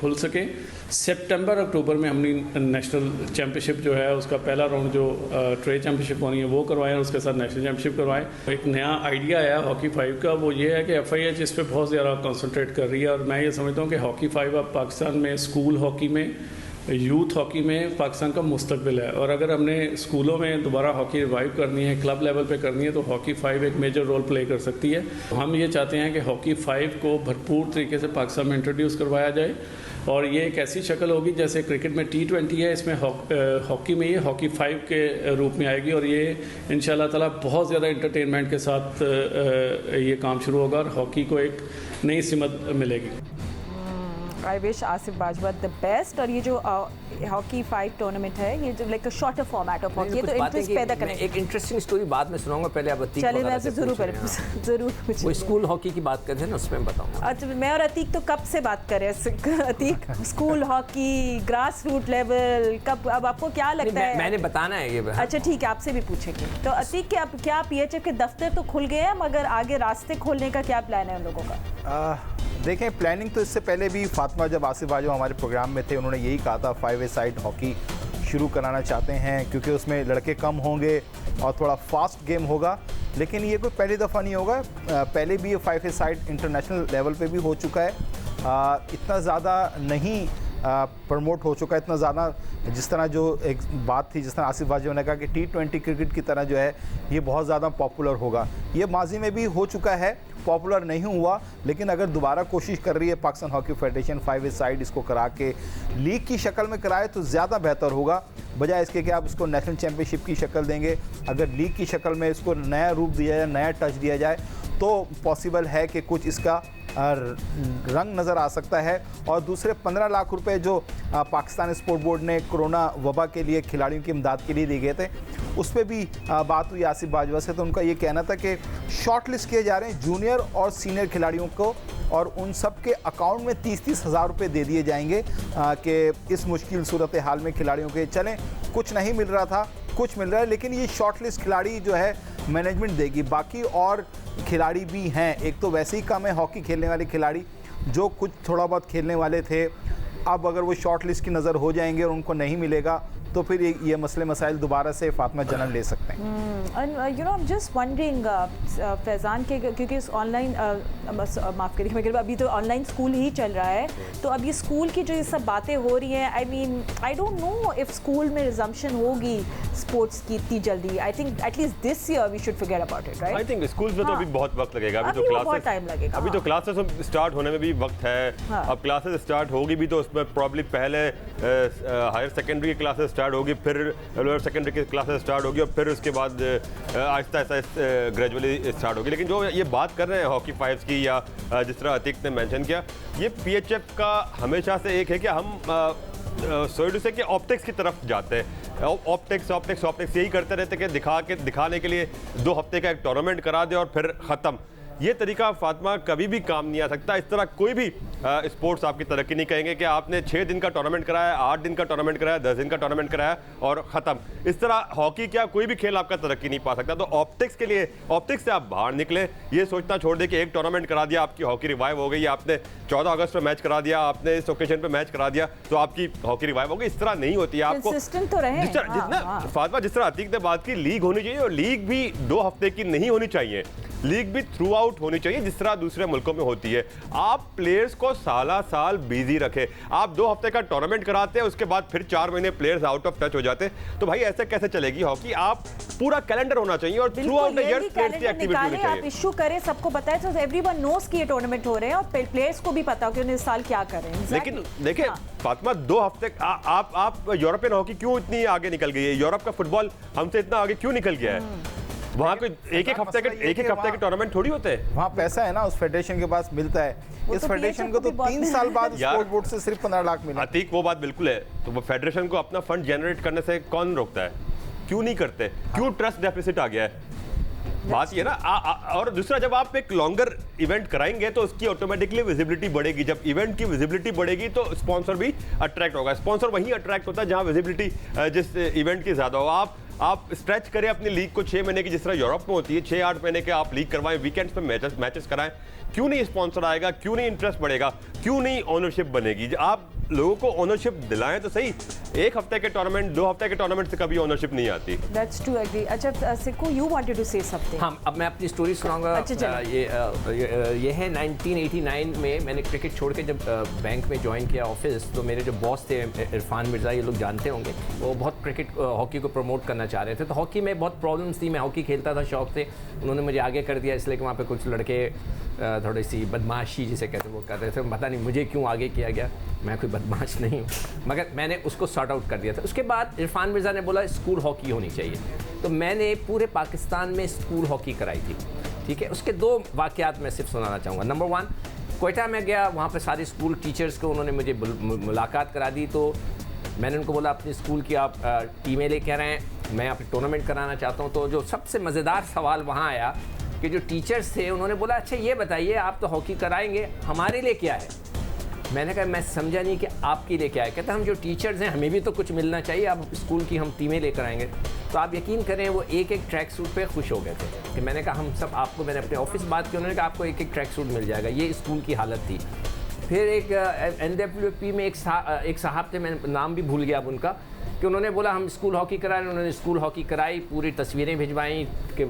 खुल सकें। सितंबर अक्टूबर में हमने नेशनल चैम्पियनशिप जो है उसका पहला राउंड जो ट्रेड चैम्पियनशिप होनी है वो करवाएं, और उसके साथ नेशनल चैम्पियनशिप करवाएं। एक नया आइडिया आया हॉकी 5 का, वो ये है कि FIH इस पर बहुत ज़्यादा कंसंट्रेट कर रही है, और मैं ये समझता हूँ कि हॉकी 5 अब पाकिस्तान में स्कूल हॉकी में, यूथ हॉकी में पाकिस्तान का मुस्तकबिल है। और अगर हमने स्कूलों में दोबारा हॉकी रिवाइव करनी है, क्लब लेवल पे करनी है, तो हॉकी 5 एक मेजर रोल प्ले कर सकती है। तो हम ये चाहते हैं कि हॉकी 5 को भरपूर तरीके से पाकिस्तान में इंट्रोड्यूस करवाया जाए, और ये एक ऐसी शक्ल होगी जैसे क्रिकेट में T20 है, इसमें हॉकी में ये हॉकी 5 के रूप में आएगी, और ये इंशाल्लाह ताला बहुत ज़्यादा इंटरटेनमेंट के साथ ये काम शुरू होगा और हॉकी को एक नई सिमत मिलेगी। I wish Asif Bajwa the best. और ये जो हॉकी 5 टूर्नामेंट है, ये जो like shorter format of hockey, तो इंटरेस्ट पैदा करने। एक इंटरेस्टिंग स्टोरी बाद में सुनाऊंगा, पहले आप अतीक चलिए मैं जरूर वो स्कूल हॉकी की बात करते हैं ना, उसमें बताऊंगा। अच्छा, मैं और अतीक तो कब से बात कर रहे हैं Atiq, school hockey, grass root level, कब, अब आपको क्या लगता है? मैंने बताना है ये। अच्छा ठीक है, आपसे भी पूछेंगे। तो अतीक के अब क्या PHF के दफ्तर तो खुल गए हैं, मगर आगे रास्ते खोलने का क्या प्लान है उन लोगों का? देखें, प्लानिंग तो इससे पहले भी फातिमा जब आसिफ बाजवा हमारे प्रोग्राम में थे, उन्होंने यही कहा था 5-a-साइड हॉकी शुरू कराना चाहते हैं, क्योंकि उसमें लड़के कम होंगे और थोड़ा फास्ट गेम होगा। लेकिन ये कोई पहली दफ़ा नहीं होगा, पहले भी ये 5-a-साइड इंटरनेशनल लेवल पे भी हो चुका है। इतना ज़्यादा नहीं प्रमोट हो चुका है, इतना ज़्यादा जिस तरह जो एक बात थी, जिस तरह आसिफ बाजवा ने कहा कि T20 क्रिकेट की तरह जो है ये बहुत ज़्यादा पॉपुलर होगा, ये माजी में भी हो चुका है, पॉपुलर नहीं हुआ। लेकिन अगर दोबारा कोशिश कर रही है पाकिस्तान हॉकी फेडरेशन 5-a-साइड इसको करा के लीग की शक्ल में कराए तो ज़्यादा बेहतर होगा, बजाय इसके कि आप इसको नेशनल चैम्पियनशिप की शक्ल देंगे। अगर लीग की शक्ल में इसको नया रूप दिया जाए, नया टच दिया जाए, तो पॉसिबल है कि कुछ इसका रंग नज़र आ सकता है। और दूसरे 15 लाख रुपए जो पाकिस्तान स्पोर्ट बोर्ड ने कोरोना वबा के लिए खिलाड़ियों की इमदाद के लिए दिए गए थे, उस पर भी बात हुई आसिफ बाजवा से, तो उनका ये कहना था कि शॉर्ट लिस्ट किए जा रहे हैं जूनियर और सीनियर खिलाड़ियों को, और उन सब के अकाउंट में 30-30 हज़ार रुपये दे दिए जाएंगे कि इस मुश्किल सूरत हाल में खिलाड़ियों के चलें। कुछ नहीं मिल रहा था, कुछ मिल रहा है, लेकिन ये शॉर्ट लिस्ट खिलाड़ी जो है मैनेजमेंट देगी। बाकी और खिलाड़ी भी हैं, एक तो वैसे ही कम है हॉकी खेलने वाले खिलाड़ी, जो कुछ थोड़ा बहुत खेलने वाले थे अब अगर वो शॉर्ट लिस्ट की नज़र हो जाएंगे और उनको नहीं मिलेगा तो फिर ये मसले मसाइल दोबारा से फातिमा जन्म ले सकते हैं। You know I am just wondering Faizan के, क्योंकि इस ऑनलाइन माफ़ करिए मगर अभी तो ऑनलाइन स्कूल ही चल रहा है, तो अब ये स्कूल की जो ये सब बातें हो रही हैं, I mean I don't know if school में रिजम्पशन होगी स्पोर्ट्स की इतनी जल्दी। I think at least this year we should figure about it, right? I think schools में तो अभी बहुत वक्त लगेगा, अभी तो बहुत टाइम लगेगा, अभी तो क्लासेस स्टार्ट होने में भी वक्त है। अब क्लासेस स्टार्ट होगी भी तो उसमें प्रॉब्ली पहले हायर सेकेंडरी की क्लासेस स्टार्ट होगी, फिर लोअर सेकेंडरी की क्लासेस स्टार्ट होगी और फिर उसके बाद आहिस्ता आहिस्ता ग्रेजुअली स्टार्ट होगी। लेकिन जो ये बात कर रहे हैं हॉकी फाइव्स की, या जिस तरह अतीक ने मेंशन किया, ये PHF का हमेशा से एक है कि हम सोइड से कि ऑप्टिक्स की तरफ जाते हैं। ऑप्टिक्स यही करते रहते कि दिखाने के लिए 2 हफ्ते का एक टूर्नामेंट करा दे और फिर ख़त्म। ये तरीका फातिमा कभी भी काम नहीं आ सकता। इस तरह कोई भी स्पोर्ट्स आपकी तरक्की नहीं कहेंगे कि आपने 6 दिन का टूर्नामेंट कराया, 8 दिन का टूर्नामेंट कराया, 10 दिन का टूर्नामेंट कराया और ख़त्म। इस तरह हॉकी क्या कोई भी खेल आपका तरक्की नहीं पा सकता। तो ऑप्टिक्स के लिए, ऑप्टिक्स से आप बाहर निकले, ये सोचना छोड़ दे कि एक टूर्नामेंट करा दिया आपकी हॉकी रिवाइव हो गई, आपने 14 अगस्त पर मैच करा दिया, आपने इस ओकेजन पर मैच करा दिया तो आपकी हॉकी रिवाइव हो गई। इस तरह नहीं होती है। आपको फातिमा जिस तरह अतीक ने बात की, लीग होनी चाहिए और लीग भी 2 हफ्ते की नहीं होनी चाहिए, लीग भी थ्रू आउट होनी चाहिए जिस तरह दूसरे मुल्कों में होती है। आप प्लेयर्स को साल बिजी रखें। आप 2 हफ्ते का टूर्नामेंट कराते हैं, उसके बाद फिर 4 महीने प्लेयर्स आउट ऑफ टच हो जाते हैं, तो भाई ऐसे कैसे चलेगी हॉकी? आप पूरा कैलेंडर होना चाहिए और through out the year players की एक्टिविटी होनी चाहिए। आप इशू करें, सबको पता है, तो एवरीवन नोस कि ये टूर्नामेंट हो रहे हैं और प्लेयर्स को भी पता हो कि उन्हें इस साल क्या कर रहे हैं। लेकिन देखिए फातिमा, 2 हफ्ते आप यूरोपियन हॉकी क्यों इतनी आगे निकल गई है? यूरोप का फुटबॉल हमसे इतना आगे क्यों निकल गया है? वहाँ कोई एक एक हफ्ते के टूर्नामेंट थोड़ी होते हैं। वहाँ पैसा है ना, उस फेडरेशन के पास मिलता है। इस फेडरेशन को तो 3 साल बाद स्पोर्ट बोर्ड से सिर्फ 15 लाख मिला। अतीक, वो बात बिल्कुल है। तो वो फेडरेशन को अपना फंड जनरेट करने से कौन रोकता है? क्यों नहीं करते? क्यों ट्रस्ट डेफिसिट आ गया है? बात ये ना। और दूसरा, जब आप एक लॉन्गर इवेंट कराएंगे तो उसकी ऑटोमेटिकली विजिबिलिटी बढ़ेगी। जब इवेंट की विजिबिलिटी बढ़ेगी तो स्पॉन्सर भी अट्रैक्ट होगा। स्पॉन्सर वहीं अट्रैक्ट होता है जहां विजिबिलिटी जिस इवेंट की ज्यादा हो। आप स्ट्रेच करें अपनी लीग को 6 महीने की, जिस तरह यूरोप में होती है, 6-8 महीने के आप लीग करवाएं, वीकेंड्स पे मैचेस कराएं। क्यों नहीं स्पॉन्सर आएगा? क्यों नहीं इंटरेस्ट बढ़ेगा? क्यों नहीं ओनरशिप बनेगी? आप लोगों को ओनरशिप दिलाएं तो सही। 1 हफ्ते के टूर्नामेंट, 2 हफ्ते के टूर्नामेंट से कभी ओनरशिप नहीं आती। That's true, agree. अच्छा सिक्कू, you wanted to say something? हाँ, अब मैं अपनी स्टोरी सुनाऊंगा। अच्छा, ये है 1989 में मैंने क्रिकेट छोड़ के जब बैंक में ज्वाइन किया ऑफिस, तो मेरे जो बॉस थे इरफान मिर्ज़ा, ये लोग जानते होंगे, वो बहुत क्रिकेट हॉकी को प्रमोट करना चाह रहे थे। तो हॉकी में बहुत प्रॉब्लम्स थी। मैं हॉकी खेलता था शौक से, उन्होंने मुझे आगे कर दिया इसलिए कि वहाँ पे कुछ लड़के थोड़ी सी बदमाशी जिसे कहते हैं वो कर रहे थे। पता नहीं मुझे क्यों आगे किया गया, मैं कोई बदमाश नहीं हूँ, मगर मैंने उसको सॉर्ट आउट कर दिया था। उसके बाद इरफान मिर्ज़ा ने बोला स्कूल हॉकी होनी चाहिए, तो मैंने पूरे पाकिस्तान में स्कूल हॉकी कराई थी। ठीक है, उसके 2 वाक़यात मैं सिर्फ सुनाना चाहूँगा। नंबर 1, कोयटा में गया, वहाँ पे सारे स्कूल टीचर्स को उन्होंने मुझे मुलाकात करा दी। तो मैंने उनको बोला अपनी स्कूल की आप टीमें लेके आ रहे हैं, मैं आप टूर्नामेंट कराना चाहता हूँ। तो जो सबसे मज़ेदार सवाल वहाँ आया कि जो टीचर्स थे उन्होंने बोला अच्छा ये बताइए, आप तो हॉकी कराएंगे, हमारे लिए क्या है? मैंने कहा मैं समझा नहीं कि आपके लिए क्या है। कहता हम जो टीचर्स हैं हमें भी तो कुछ मिलना चाहिए, आप स्कूल की हम टीमें लेकर आएंगे। तो आप यकीन करें वो एक ट्रैक सूट पे खुश हो गए थे कि मैंने कहा हम सब आपको, मैंने अपने ऑफिस बात की, उन्होंने कहा आपको एक ट्रैक सूट मिल जाएगा। ये स्कूल की हालत थी। फिर एक NWP में एक साहब थे, मैं नाम भी भूल गया अब उनका, कि उन्होंने बोला हम स्कूल हॉकी करा रहे हैं। उन्होंने स्कूल हॉकी कराई, पूरी तस्वीरें भिजवाई कि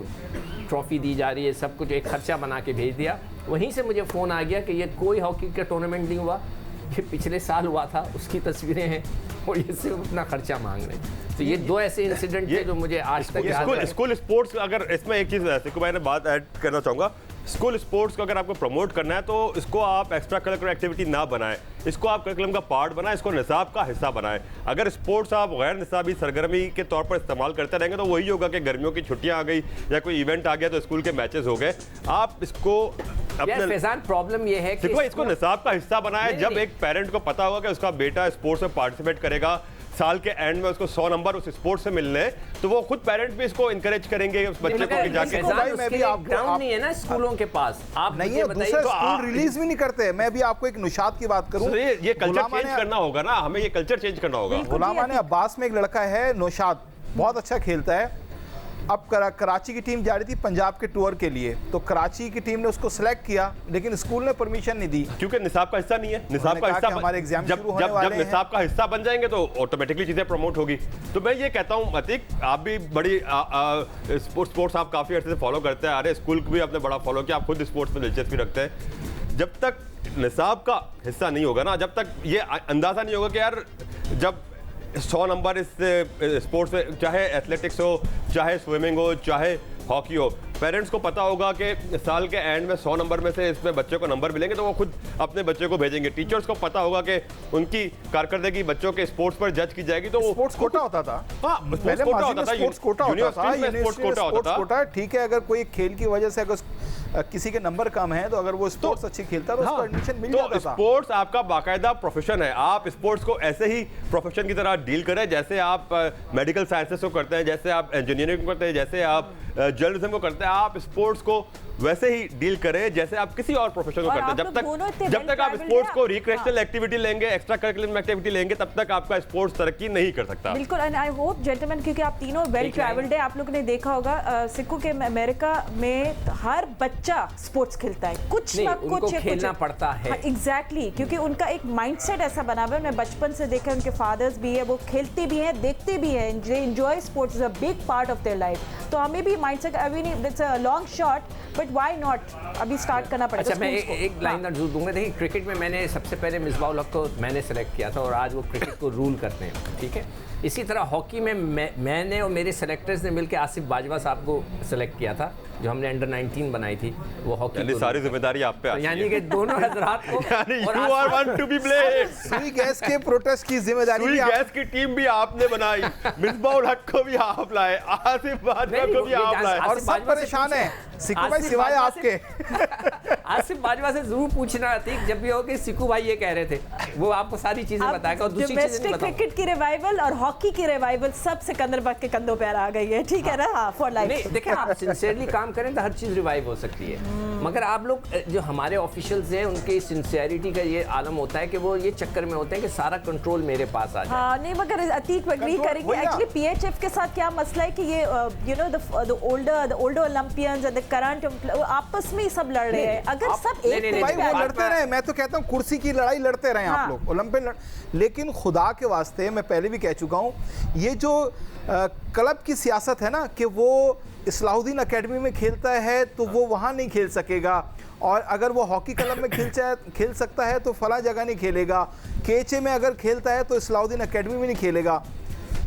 ट्रॉफ़ी दी जा रही है, सब कुछ एक खर्चा बना के भेज दिया। वहीं से मुझे फ़ोन आ गया कि ये कोई हॉकी का टूर्नामेंट नहीं हुआ, ये पिछले साल हुआ था, उसकी तस्वीरें हैं और ये सिर्फ अपना खर्चा मांग रहे हैं। तो ये 2 ऐसे इंसिडेंट थे जो मुझे आज तक याद है। स्कूल स्पोर्ट्स, अगर इसमें एक चीज़ सिक्कू भाई ने बात ऐड करना चाहूँगा, स्कूल स्पोर्ट्स को अगर आपको प्रमोट करना है तो इसको आप एक्स्ट्रा करिकुलर एक्टिविटी ना बनाएं, इसको आप करिकुलम का पार्ट बनाएं, इसको निसाब का हिस्सा बनाएं। अगर स्पोर्ट्स आप गैर निसाबी सरगर्मी के तौर पर इस्तेमाल करते रहेंगे तो वही होगा कि गर्मियों की छुट्टियां आ गई या कोई इवेंट आ गया तो स्कूल के मैचेस हो गए। आप इसको फैजान प्रॉब्लम ये है कि इसको निसाब का हिस्सा बनाएं। जब एक पेरेंट को पता होगा कि उसका बेटा स्पोर्ट्स में पार्टिसिपेट करेगा, साल के एंड में उसको 100 नंबर उस स्पोर्ट्स से मिलने, तो वो खुद पेरेंट भी इसको इनकरेज करेंगे उस बच्चे को कि जाके। मैं भी आप ग्राउंड नहीं है ना स्कूलों के पास, आप नहीं है, दूसरा स्कूल रिलीज भी नहीं करते। मैं भी आपको एक नुशात की बात करूं, ये कल्चर चेंज करना होगा ना, हमें ये कल्चर चेंज करना होगा। गुलामाने अब्बास में एक लड़का है नौशाद, बहुत अच्छा खेलता है। अब कराची की टीम जा रही थी पंजाब के टूर के लिए, तो कराची की टीम ने उसको सिलेक्ट किया लेकिन स्कूल ने परमिशन नहीं दी क्योंकि निसाब का हिस्सा नहीं है। निसाब का हिस्सा हमारे एग्जाम जब शुरू होने वाले हैं, निसाब का हिस्सा बन जाएंगे तो ऑटोमेटिकली चीजें प्रमोट होगी। तो मैं ये कहता हूं अतीक, आप भी बड़ी स्पोर्ट्स आप काफी अर्से से फॉलो करते हैं आ रहे, स्कूल को भी आपने बड़ा फॉलो किया, आप खुद स्पोर्ट्स में दिलचस्पी रखते हैं। जब तक निसाब का हिस्सा नहीं होगा ना, जब तक ये अंदाजा नहीं होगा कि यार जब 100 नंबर इस स्पोर्ट्स में, चाहे एथलेटिक्स हो, चाहे स्विमिंग हो, चाहे हॉकी हो, पेरेंट्स को पता होगा कि साल के एंड में 100 नंबर में से इसमें बच्चे को नंबर मिलेंगे तो वो खुद अपने बच्चे को भेजेंगे। टीचर्स को पता होगा कि उनकी कारकर्दगी बच्चों के स्पोर्ट्स पर जज की जाएगी, तो वो स्पोर्ट्स कोटा होता था। हाँ, पहले कोटा होता था, स्पोर्ट्स कोटा होता था, स्पोर्ट्स कोटा होता था। ठीक है, अगर कोई खेल की वजह से अगर किसी के नंबर कम है तो अगर वो स्पोर्ट्स अच्छी खेलता है तो उसको एडमिशन मिल जाता था। स्पोर्ट्स आपका बाकायदा प्रोफेशन है, आप स्पोर्ट्स को ऐसे ही प्रोफेशन की तरह डील करें जैसे आप मेडिकल साइंसेस को करते हैं, जैसे आप इंजीनियरिंग को करते हैं, जैसे आप जर्नलिज्म को करते हैं, आप स्पोर्ट्स को वैसे ही डील करें जैसे आप किसी और प्रोफेशन को करते हैं। जब तक आप स्पोर्ट्स को रिक्रिएशनल एक्टिविटी लेंगे, एक्स्ट्रा करिकुलम एक्टिविटी लेंगे, तब तक आपका स्पोर्ट्स तरक्की नहीं कर सकता। बिल्कुल, एंड आई होप जेंटलमैन, क्योंकि आप तीनों वेल ट्रैवल्ड है, आप लोगों ने देखा होगा सिक्कू के अमेरिका में हर बच्चा स्पोर्ट्स खेलता है, कुछ ना कुछ खेलना पड़ता है। एग्जैक्टली, क्योंकि उनका एक माइंडसेट ऐसा बना हुआ है। मैं बचपन से देखा, उनके फादर्स भी है, वो खेलते भी हैं, देखते भी हैं, they enjoy sports, is a big part of their life. तो हमें भी माइंडसेट, अभी नहीं, it's a long shot, but why not, अभी स्टार्ट करना पड़ेगा। अच्छा, मैं एक लाइन जरूर दूंगा। देखिए, क्रिकेट में मैंने सबसे पहले मिसबाह-उल हक को मैंने सेलेक्ट किया था और आज वो क्रिकेट को रूल करते हैं, ठीक है। इसी तरह हॉकी में मैंने और मेरे सेलेक्टर्स ने मिलकर आसिफ बाजवा साहब को सेलेक्ट किया था, जो हमने अंडर 19 बनाई थी, वो हॉकी सारी जिम्मेदारी आप पे, यानी कि दोनों हजरात को you are one to be blamed। सुई गैस के प्रोटेस्ट की जिम्मेदारी सुई गैस की टीम भी आपने बनाई, मिसबाह-उल हक को भी आप लाए, आसिफ बाजवा को भी आप लाए, और सब परेशान है सिक्कू भाई सिवाय आपके। आसिफ बाजवा से जरूर पूछना अतीक, जब भी हो कि सिक्कू भाई ये कह रहे थे, वो आपको सारी चीजें बताएगा। और दूसरी चीज क्रिकेट की रिवाइवल और हॉकी की रिवाइवल सब सिकंदर बट के कंधों पे आ गई है, ठीक है ना, फॉर लाइफ। नहीं, देखिए, आप सिंसियरली काम करें तो हर चीज रिवाइव हो सकती है, मगर आप लोग जो हमारे ऑफिशियल्स हैं उनके सिंसियरिटी का ये आलम होता है कि वो ये चक्कर में होते हैं कि सारा कंट्रोल मेरे पास आ जाए। हाँ, नहीं, मगर अतीक एग्री करेंगे। एक्चुअली पीएचएफ के साथ क्या मसला है कि ये you know the older Olympians and the current आपस में ही सब लड़ रहे हैं। अगर सब एक भाई वो लड़ते रहे, मैं तो कहता हूँ कुर्सी की लड़ाई लड़ते रहे आप लोग ओलंपिक, लेकिन खुदा के वास्ते, मैं पहले भी कह चुका हूँ, ये जो क्लब की सियासत है ना कि वो इस्लाहुद्दीन एकेडमी में खेलता है तो वो वहाँ नहीं खेल सकेगा, और अगर वो हॉकी क्लब में खेल सकता है तो फला जगह नहीं खेलेगा, केचे में अगर खेलता है तो इस्लाहुद्दीन एकेडमी में नहीं खेलेगा।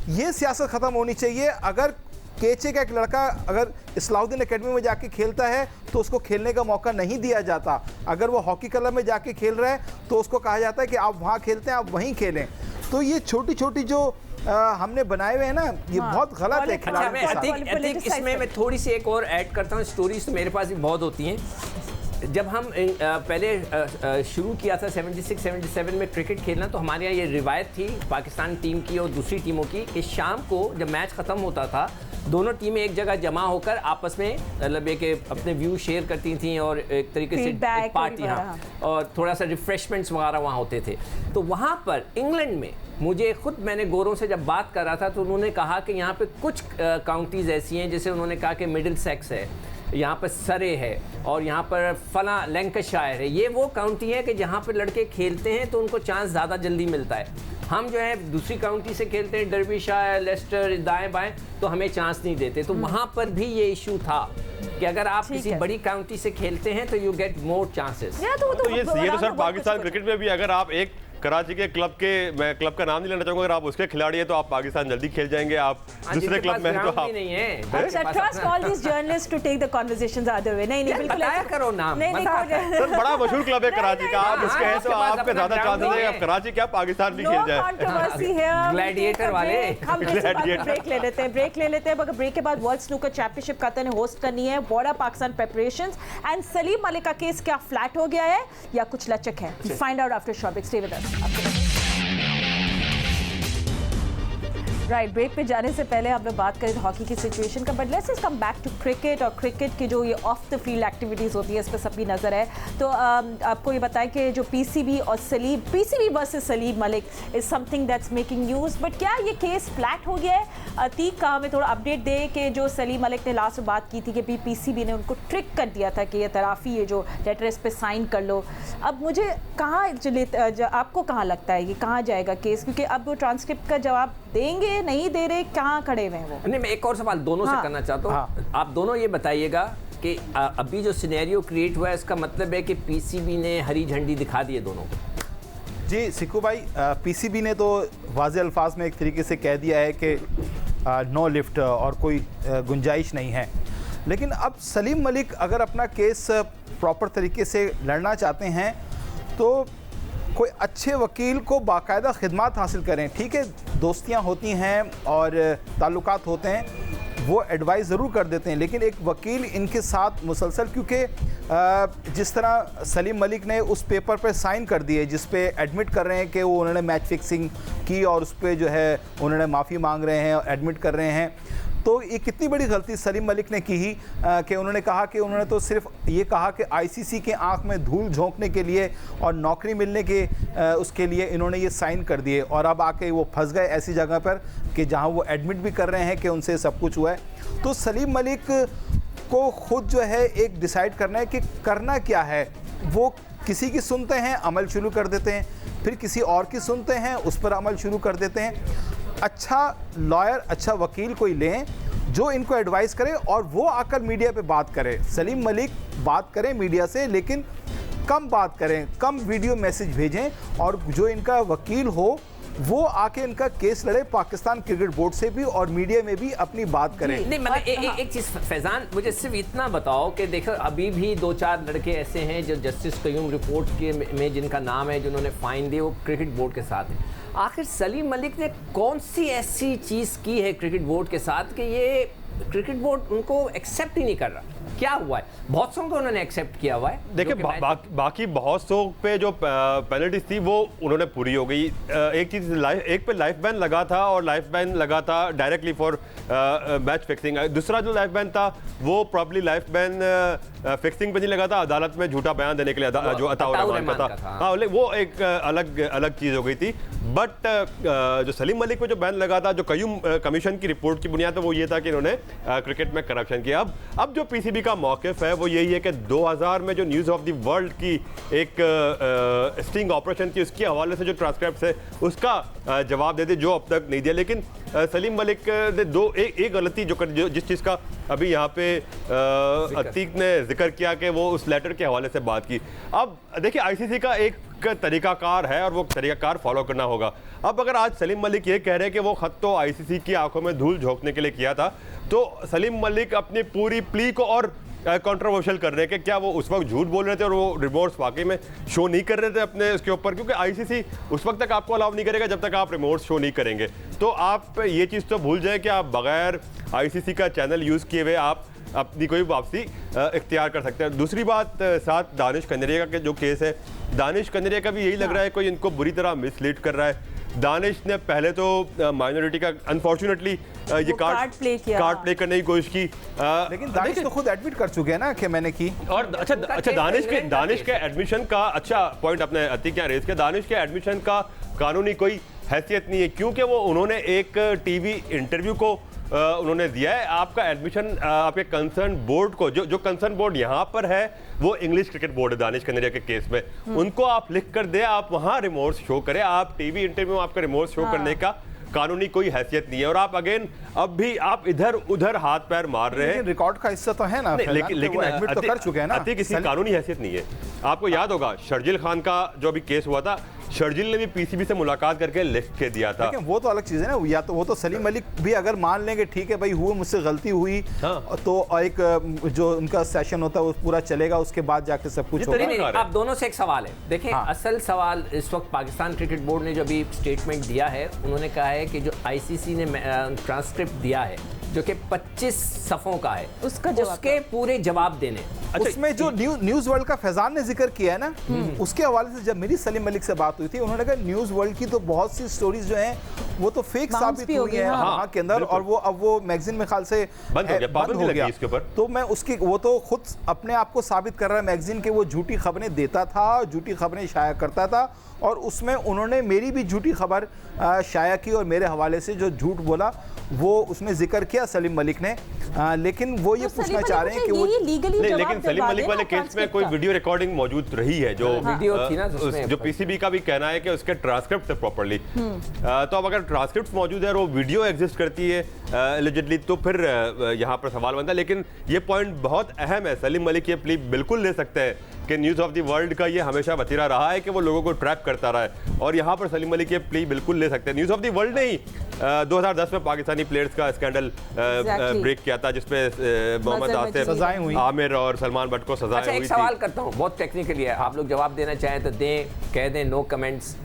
ये सियासत ख़त्म होनी चाहिए। अगर केचे का एक लड़का अगर इस्लाहुद्दीन एकेडमी में जाके खेलता है तो उसको खेलने का मौका नहीं दिया जाता, अगर वो हॉकी क्लब में जाके खेल रहा है तो उसको कहा जाता है कि आप वहाँ खेलते हैं, आप वहीं खेलें। तो ये छोटी छोटी जो हमने बनाए हुए हैं ना, ये बहुत गलत है खिलाड़ियों के साथ। इसमें मैं थोड़ी सी एक और ऐड करता हूँ, स्टोरीज तो मेरे पास भी बहुत होती हैं। जब हम पहले शुरू किया था 76-77 में क्रिकेट खेलना, तो हमारे यहाँ ये रिवायत थी पाकिस्तान टीम की और दूसरी टीमों की कि शाम को जब मैच ख़त्म होता था, दोनों टीमें एक जगह जमा होकर आपस में मतलब एक अपने व्यू शेयर करती थी और एक तरीके से एक पार्टी, हाँ, और थोड़ा सा रिफ्रेशमेंट्स वगैरह वहाँ होते थे। तो वहाँ पर इंग्लैंड में मुझे खुद, मैंने गोरों से जब बात कर रहा था तो उन्होंने कहा कि यहाँ पे कुछ काउंटीज़ ऐसी हैं, जैसे उन्होंने कहा कि मिडिल सेक्स है, यहाँ पर सरे है, और यहाँ पर फला लैंकाशायर है। ये वो काउंटी है कि जहाँ पर लड़के खेलते हैं तो उनको चांस ज़्यादा जल्दी मिलता है। हम जो है दूसरी काउंटी से खेलते हैं, डर्बीशायर, लेस्टर, दाएं बाएं, तो हमें चांस नहीं देते। तो वहाँ पर भी ये इशू था कि अगर आप किसी बड़ी काउंटी से खेलते हैं तो यू गेट मोर चांसेस। तो ये तो सर पाकिस्तान क्रिकेट में भी अगर आप एक कराची के क्लब के, मैं क्लब का नाम नहीं लेना चाहूंगा, अगर आप उसके खिलाड़ी हैं तो आप पाकिस्तान जल्दी खेल जाएंगे, आप दूसरे क्लब में तो आप नहीं है। अच्छा, trust all this journalist to take the conversations other way. नहीं बिल्कुल बताया करो नाम। नहीं सर, बड़ा मशहूर क्लब है कराची का, आप उसके हैं तो आपके ज्यादा चांसेस है आप कराची क्या पाकिस्तान भी खेल जाए। कंट्रोवर्सी है ग्लैडिएटर वाले। हम ब्रेक ले लेते हैं, मगर ब्रेक के बाद वर्ल्ड स्नूकर चैंपियनशिप कतर ने होस्ट करनी है। Border Pakistan preparations and Salim Malik का केस क्या फ्लैट हो गया है या कुछ लचक है? Find out after short break. Stay with us. Right, break पे जाने से पहले हम लोग बात करें हॉकी की सिचुएशन का, but let's come back to cricket. और क्रिकेट की जो ये ऑफ द फील्ड एक्टिविटीज़ होती है इस पर सबकी नज़र है। तो आपको ये बताएं कि जो पीसीबी और Salim, PCB versus Salim Malik is something that's making news, but क्या ये केस फ्लैट हो गया है? अतीक का हमें थोड़ा अपडेट दे कि जो सलीम मलिक ने लास्ट में बात की थी कि पीसीबी ने उनको ट्रिक कर दिया था कि ये तराफी ये जो लेटर इस पे साइन कर लो। अब मुझे कहाँ आपको कहाँ लगता है ये कहाँ जाएगा केस? क्योंकि अब वो ट्रांसक्रिप्ट का जवाब देंगे, नहीं दे रहे, कहाँ खड़े हुए हैं वो? नहीं, मैं एक और सवाल दोनों से करना चाहता हूँ। आप दोनों ये बताइएगा कि अभी जो सिनेरियो क्रिएट हुआ है इसका मतलब है कि पीसीबी ने हरी झंडी दिखा दी है दोनों को। जी सिक्कू भाई, पीसीबी ने तो वाज़े अल्फाज में एक तरीके से कह दिया है कि नो लिफ्ट और कोई गुंजाइश नहीं है। लेकिन अब सलीम मलिक अगर अपना केस प्रॉपर तरीके से लड़ना चाहते हैं तो कोई अच्छे वकील को बाकायदा खिदमात हासिल करें। ठीक है, दोस्तियां होती हैं और ताल्लुकात होते हैं, वो एडवाइस ज़रूर कर देते हैं, लेकिन एक वकील इनके साथ मुसलसल, क्योंकि जिस तरह सलीम मलिक ने उस पेपर पे साइन कर दिए जिस पे एडमिट कर रहे हैं कि वो उन्होंने मैच फिक्सिंग की और उस पर जो है उन्होंने माफ़ी मांग रहे हैं और एडमिट कर रहे हैं, तो ये कितनी बड़ी गलती सलीम मलिक ने की ही कि उन्होंने कहा कि उन्होंने तो सिर्फ ये कहा कि आईसीसी के आंख में धूल झोंकने के लिए और नौकरी मिलने के उसके लिए इन्होंने ये साइन कर दिए, और अब आके वो फंस गए ऐसी जगह पर कि जहां वो एडमिट भी कर रहे हैं कि उनसे सब कुछ हुआ है। तो सलीम मलिक को खुद जो है एक डिसाइड करना है कि करना क्या है। वो किसी की सुनते हैं, अमल शुरू कर देते हैं, फिर किसी और की सुनते हैं, उस पर अमल शुरू कर देते हैं। अच्छा लॉयर, अच्छा वकील कोई लें जो इनको एडवाइस करे और वो आकर मीडिया पे बात करे। सलीम मलिक बात करें मीडिया से, लेकिन कम बात करें, कम वीडियो मैसेज भेजें, और जो इनका वकील हो वो आके इनका केस लड़े पाकिस्तान क्रिकेट बोर्ड से भी और मीडिया में भी अपनी बात करें। नहीं, मतलब एक चीज़ फैजान, मुझे सिर्फ इतना बताओ कि देखो अभी भी 2-4 लड़के ऐसे हैं जो जस्टिस कयूम रिपोर्ट के में जिनका नाम है, जिन्होंने फाइन दिए, वो क्रिकेट बोर्ड के साथ है। आखिर सलीम मलिक ने कौन सी ऐसी चीज़ की है क्रिकेट बोर्ड के साथ कि ये क्रिकेट बोर्ड उनको एक्सेप्ट ही नहीं कर रहा? क्या हुआ है? बहुत सौ को उन्होंने एक्सेप्ट किया हुआ है। देखिए बाकी बहुत सौ पे जो पेनल्टीज थी वो उन्होंने पूरी हो गई। एक चीज़ एक पे लाइफ बैन लगा था और लाइफ बैन लगा था डायरेक्टली फॉर मैच फिक्सिंग। दूसरा जो लाइफ बैन था वो प्रॉब्ली लाइफ बैन फिक्सिंग पे नहीं लगा था, अदालत में झूठा बयान देने के लिए जो अताउर रहमान का था। हाँ, वो एक अलग चीज़ हो गई थी। बट जो सलीम मलिक पे जो बैन लगा था, जो कयूम कमीशन की रिपोर्ट की बुनियाद पर, वो ये था कि इन्होंने क्रिकेट में करप्शन किया। अब जो पीसीबी का मौक़िफ़ है वो यही है कि 2000 में जो न्यूज़ ऑफ द वर्ल्ड की एक स्टिंग ऑपरेशन थी, उसके हवाले से जो ट्रांसक्रिप्ट है उसका जवाब दे दे, जो अब तक नहीं दिया। लेकिन सलीम मलिक ने एक गलती जो जिस चीज़ का अभी यहाँ पे अतीक ने जिक्र किया कि वो उस लेटर के हवाले से बात की। अब देखिए आईसीसी का एक तरीकाकार है और वो तरीकाकार फॉलो करना होगा। अब अगर आज सलीम मलिक ये कह रहे हैं कि वो ख़त तो आईसीसी की आंखों में धूल झोंकने के लिए किया था, तो सलीम मलिक अपनी पूरी प्ली को और कंट्रोवर्शियल कर रहे हैं कि क्या वो उस वक्त झूठ बोल रहे थे और वो रिमोर्स वाकई में शो नहीं कर रहे थे अपने उसके ऊपर, क्योंकि आईसीसी उस वक्त तक आपको अलाउ नहीं करेगा जब तक आप रिमोर्स शो नहीं करेंगे। तो आप ये चीज़ तो भूल जाए कि आप बगैर आईसीसी का चैनल यूज़ किए हुए आप अपनी कोई वापसी इख्तियार कर सकते हैं। दूसरी बात, साथ दानिश कनेरिया का जो केस है, दानिश कनेरिया का भी यही लग रहा है कोई इनको बुरी तरह मिसलीड कर रहा है। दानिश ने पहले तो माइनॉरिटी का अनफॉर्चुनेटली ये कार्ड प्ले करने की कोशिश की, लेकिन दानिश तो खुद एडमिट कर चुके हैं ना कि मैंने की। और अच्छा दानिश के एडमिशन का अच्छा पॉइंट अपने अतीक क्या रेज किया। दानिश के एडमिशन का कानूनी कोई हैसियत नहीं है, क्योंकि वो उन्होंने एक टीवी इंटरव्यू को उन्होंने दिया है। आपका एडमिशन आपके कंसर्न बोर्ड को, जो कंसर्न बोर्ड यहाँ पर है वो इंग्लिश क्रिकेट बोर्ड है दानिश कनेरिया के केस में, उनको आप लिख कर दे, आप वहाँ रिमोर्स शो करें। आप टीवी इंटरव्यू में आपका रिमोर्स शो करने का कानूनी कोई हैसियत नहीं है। और आप अगेन अब भी आप इधर उधर हाथ पैर मार रहे हैं। रिकॉर्ड का हिस्सा तो है ना, लेकिन एडमिट तो कर चुके हैं ना। किसी कानूनी हैसियत नहीं है। आपको याद होगा शर्जिल खान का जो अभी केस हुआ था, शर्जिल ने भी पीसीबी से मुलाकात करके लिख के दिया था। लेकिन वो तो अलग चीज़ है ना, या तो वो तो सलीम मलिक भी अगर मान लेंगे ठीक है भाई हुआ मुझसे गलती हुई, तो एक जो उनका सेशन होता है वो पूरा चलेगा, उसके बाद जाके सब कुछ होगा। आप दोनों से एक सवाल है, देखें असल सवाल इस वक्त पाकिस्तान क्रिकेट बोर्ड ने जो अभी स्टेटमेंट दिया है, उन्होंने कहा है कि जो आईसीसी ने ट्रांसक्रिप्ट दिया है जो कि 25 सफ़ों का है, उसका जवाब उसके पूरे जवाब देने। उसमें जो न्यूज वर्ल्ड का फैजान ने जिक्र किया है ना, उसके हवाले से जब मेरी सलीम मलिक से बात हुई थी, उन्होंने कहा न्यूज वर्ल्ड की तो बहुत सी स्टोरीज जो हैं वो तो फेक Bounce साबित भी हो हुई गई, है हाँ। वहाँ के अंदर, और वो अब वो मैगजीन में ख्याल से बंद हो गया, पाबंदी लगी इसके ऊपर। तो मैं उसकी वो तो खुद अपने आप को साबित कर रहा है मैगजीन के, वो झूठी खबरें देता था, झूठी खबरें शाया करता था, और उसमें उन्होंने मेरी भी झूठी खबर शाया की और मेरे हवाले से जो झूठ बोला वो उसमें जिक्र किया सलीम मलिक ने। लेकिन वो ये पूछना चाह रहे हैं कि वो नहीं, लेकिन सलीम मलिक वाले केस में कोई वीडियो रिकॉर्डिंग मौजूद रही है जो वीडियो थी ना, जो पीसीबी का भी कहना है कि उसके ट्रांसक्रिप्ट थे प्रॉपर्ली। तो अब अगर ट्रांसक्रिप्ट मौजूद है और वो वीडियो एग्जिस्ट करती है एलिजिडली, तो फिर यहाँ पर सवाल बनता है। लेकिन ये पॉइंट बहुत अहम है, सलीम मलिक ये प्ली बिल्कुल ले सकते हैं कि न्यूज़ ऑफ द वर्ल्ड का ये हमेशा वतीरा रहा है कि वो लोगों को ट्रैप करता रहा है, और यहाँ पर सलीम मलिक ये प्ली बिल्कुल ले सकते हैं। न्यूज़ ऑफ द वर्ल्ड ने ही 2010 में पाकिस्तानी प्लेयर्स का स्कैंडल ब्रेक किया था, जिसपे मोहम्मद आसिफ, आमिर और सलमान बट को सजाएं अच्छा, हुई एक सवाल करता हूँ, बहुत टेक्निकली है, आप लोग जवाब देना चाहें तो दें, कह दें, नो कमेंट्स।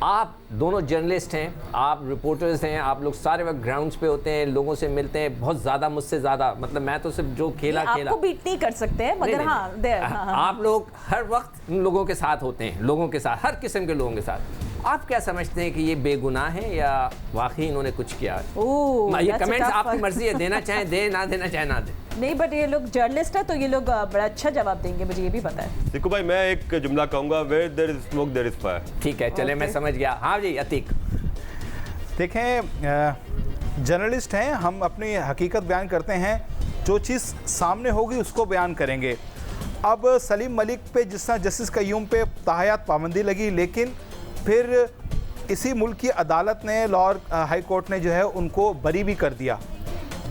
आप दोनों जर्नलिस्ट हैं, आप रिपोर्टर्स हैं, आप लोग सारे वक्त ग्राउंड्स पे होते हैं, लोगों से मिलते हैं, बहुत ज़्यादा, मुझसे ज़्यादा, मतलब मैं तो सिर्फ जो खेला आपको बीट नहीं कर सकते हैं, मगर हाँ, आप लोग हर वक्त उन लोगों के साथ होते हैं, लोगों के साथ, हर किस्म के लोगों के साथ। आप क्या समझते हैं कि ये बेगुनाह है या वाकई इन्होंने कुछ किया है? ये कमेंट्स आपकी मर्जी है, देना चाहें दें, ना देना चाहें ना दें। नहीं, बट ये लोग जर्नलिस्ट है तो ये लोग बड़ा अच्छा जवाब देंगे, मुझे ये भी पता है। सिक्कू भाई, मैं एक जुमला कहूंगा, where there is smoke there is fire. ठीक है, चले, मैं समझ गया। हाँ जी, अतीक। देखें, जर्नलिस्ट हैं, हम अपनी हकीकत बयान करते हैं, जो चीज़ सामने होगी उसको बयान करेंगे। अब सलीम मलिक पे जिस तरह जस्टिस कय्यूम पे ताहयात पाबंदी लगी, लेकिन फिर इसी मुल्क की अदालत ने, लाहौर हाई कोर्ट ने जो है उनको बरी भी कर दिया।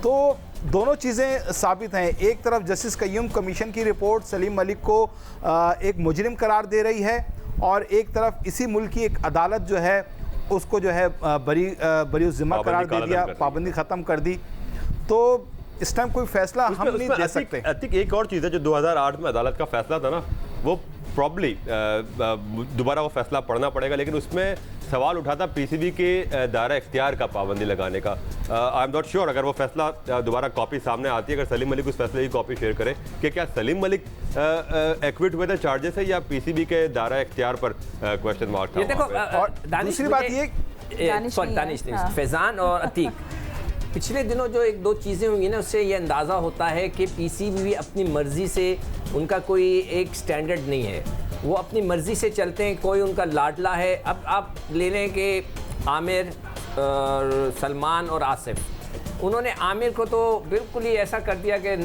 तो दोनों चीज़ें साबित हैं, एक तरफ जस्टिस कय्यूम कमीशन की रिपोर्ट सलीम मलिक को एक मुजरिम करार दे रही है, और एक तरफ इसी मुल्क की एक अदालत जो है उसको जो है बरी ज़िम्मा करार दे दिया, पाबंदी ख़त्म कर दी। तो इस टाइम कोई फैसला हम नहीं दे सकते। अतिक, एक और चीज़ है, जो 2008 में अदालत का फैसला था ना, वो प्रॉब्ली दोबारा वो फैसला पढ़ना पड़ेगा, लेकिन उसमें सवाल उठा था पीसीबी के दायरा इख्तियार का पाबंदी लगाने का। आई एम नॉट श्योर, अगर वो फैसला दोबारा कॉपी सामने आती है, अगर सलीम मलिक उस फैसले की कॉपी शेयर करे कि क्या सलीम मलिक एक्विट हुए थे चार्जेस है या पीसीबी के दायरा इख्तियार पर क्वेश्चन मार्क था। देखो, और दूसरी बात ये, दानिश नहीं, फैजान और अतीक, पिछले दिनों जो एक दो चीज़ें हुई ना, उससे ये अंदाज़ा होता है कि पीसीबी अपनी मर्ज़ी से, उनका कोई एक स्टैंडर्ड नहीं है, वो अपनी मर्ज़ी से चलते हैं, कोई उनका लाडला है। अब आप ले लें कि आमिर, सलमान और आसिफ, उन्होंने आमिर को तो बिल्कुल ही ऐसा कर दिया कि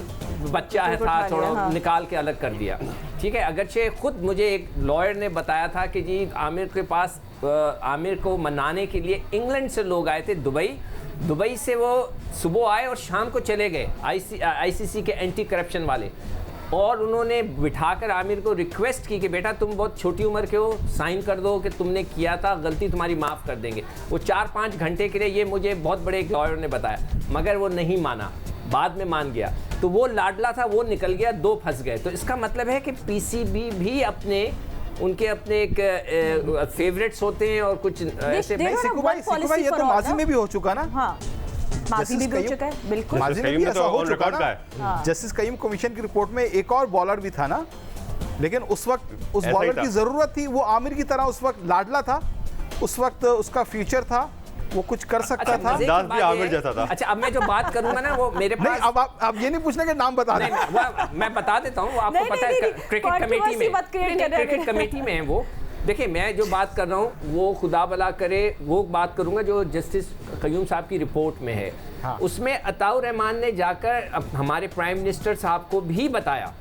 बच्चा है था, थोड़ा निकाल के अलग कर दिया। ठीक है, अगरचे खुद मुझे एक लॉयर ने बताया था कि जी आमिर के पास, आमिर को मनाने के लिए इंग्लैंड से लोग आए थे, दुबई से वो सुबह आए और शाम को चले गए, आईसीसी के एंटी करप्शन वाले, और उन्होंने बिठाकर आमिर को रिक्वेस्ट की कि बेटा तुम बहुत छोटी उम्र के हो, साइन कर दो कि तुमने किया था, गलती तुम्हारी माफ़ कर देंगे। वो 4-5 घंटे के लिए, ये मुझे बहुत बड़े एक लॉयर ने बताया, मगर वो नहीं माना, बाद में मान गया। तो वो लाडला था, वो निकल गया, 2 फंस गए। तो इसका मतलब है कि पीसीबी भी उनके अपने एक फेवरेट्स होते हैं, और कुछ ऐसे। सिक्कू भाई, ये तो माजी में भी हो चुका ना। हाँ, माजी में भी हो चुका है, बिल्कुल माजी में भी ऐसा हो चुका ना। जस्टिस कय्यूम कमीशन की रिपोर्ट में एक और बॉलर भी था ना, लेकिन उस वक्त उस बॉलर की ज़रूरत थी, वो आमिर की तरह उस वक्त लाडला था, उस वक्त उसका फ्यूचर था, वो कुछ कर सकता था। अंदाज भी आमिर जैसा था। अच्छा, अब मैं जो बात करूंगा ना, वो मेरे पास, अब आप ये नहीं पूछना कि नाम बता दें। मैं बता देता हूँ, आपको पता है क्रिकेट कमेटी में, क्रिकेट कमेटी में है वो। देखिए, मैं जो बात कर रहा हूँ वो खुदा भला करे, वो बात करूँगा जो जस्टिस कय्यूम साहब की रिपोर्ट में है। हाँ। उसमें अताउर रहमान ने जाकर हमारे प्राइम मिनिस्टर साहब को भी बताया,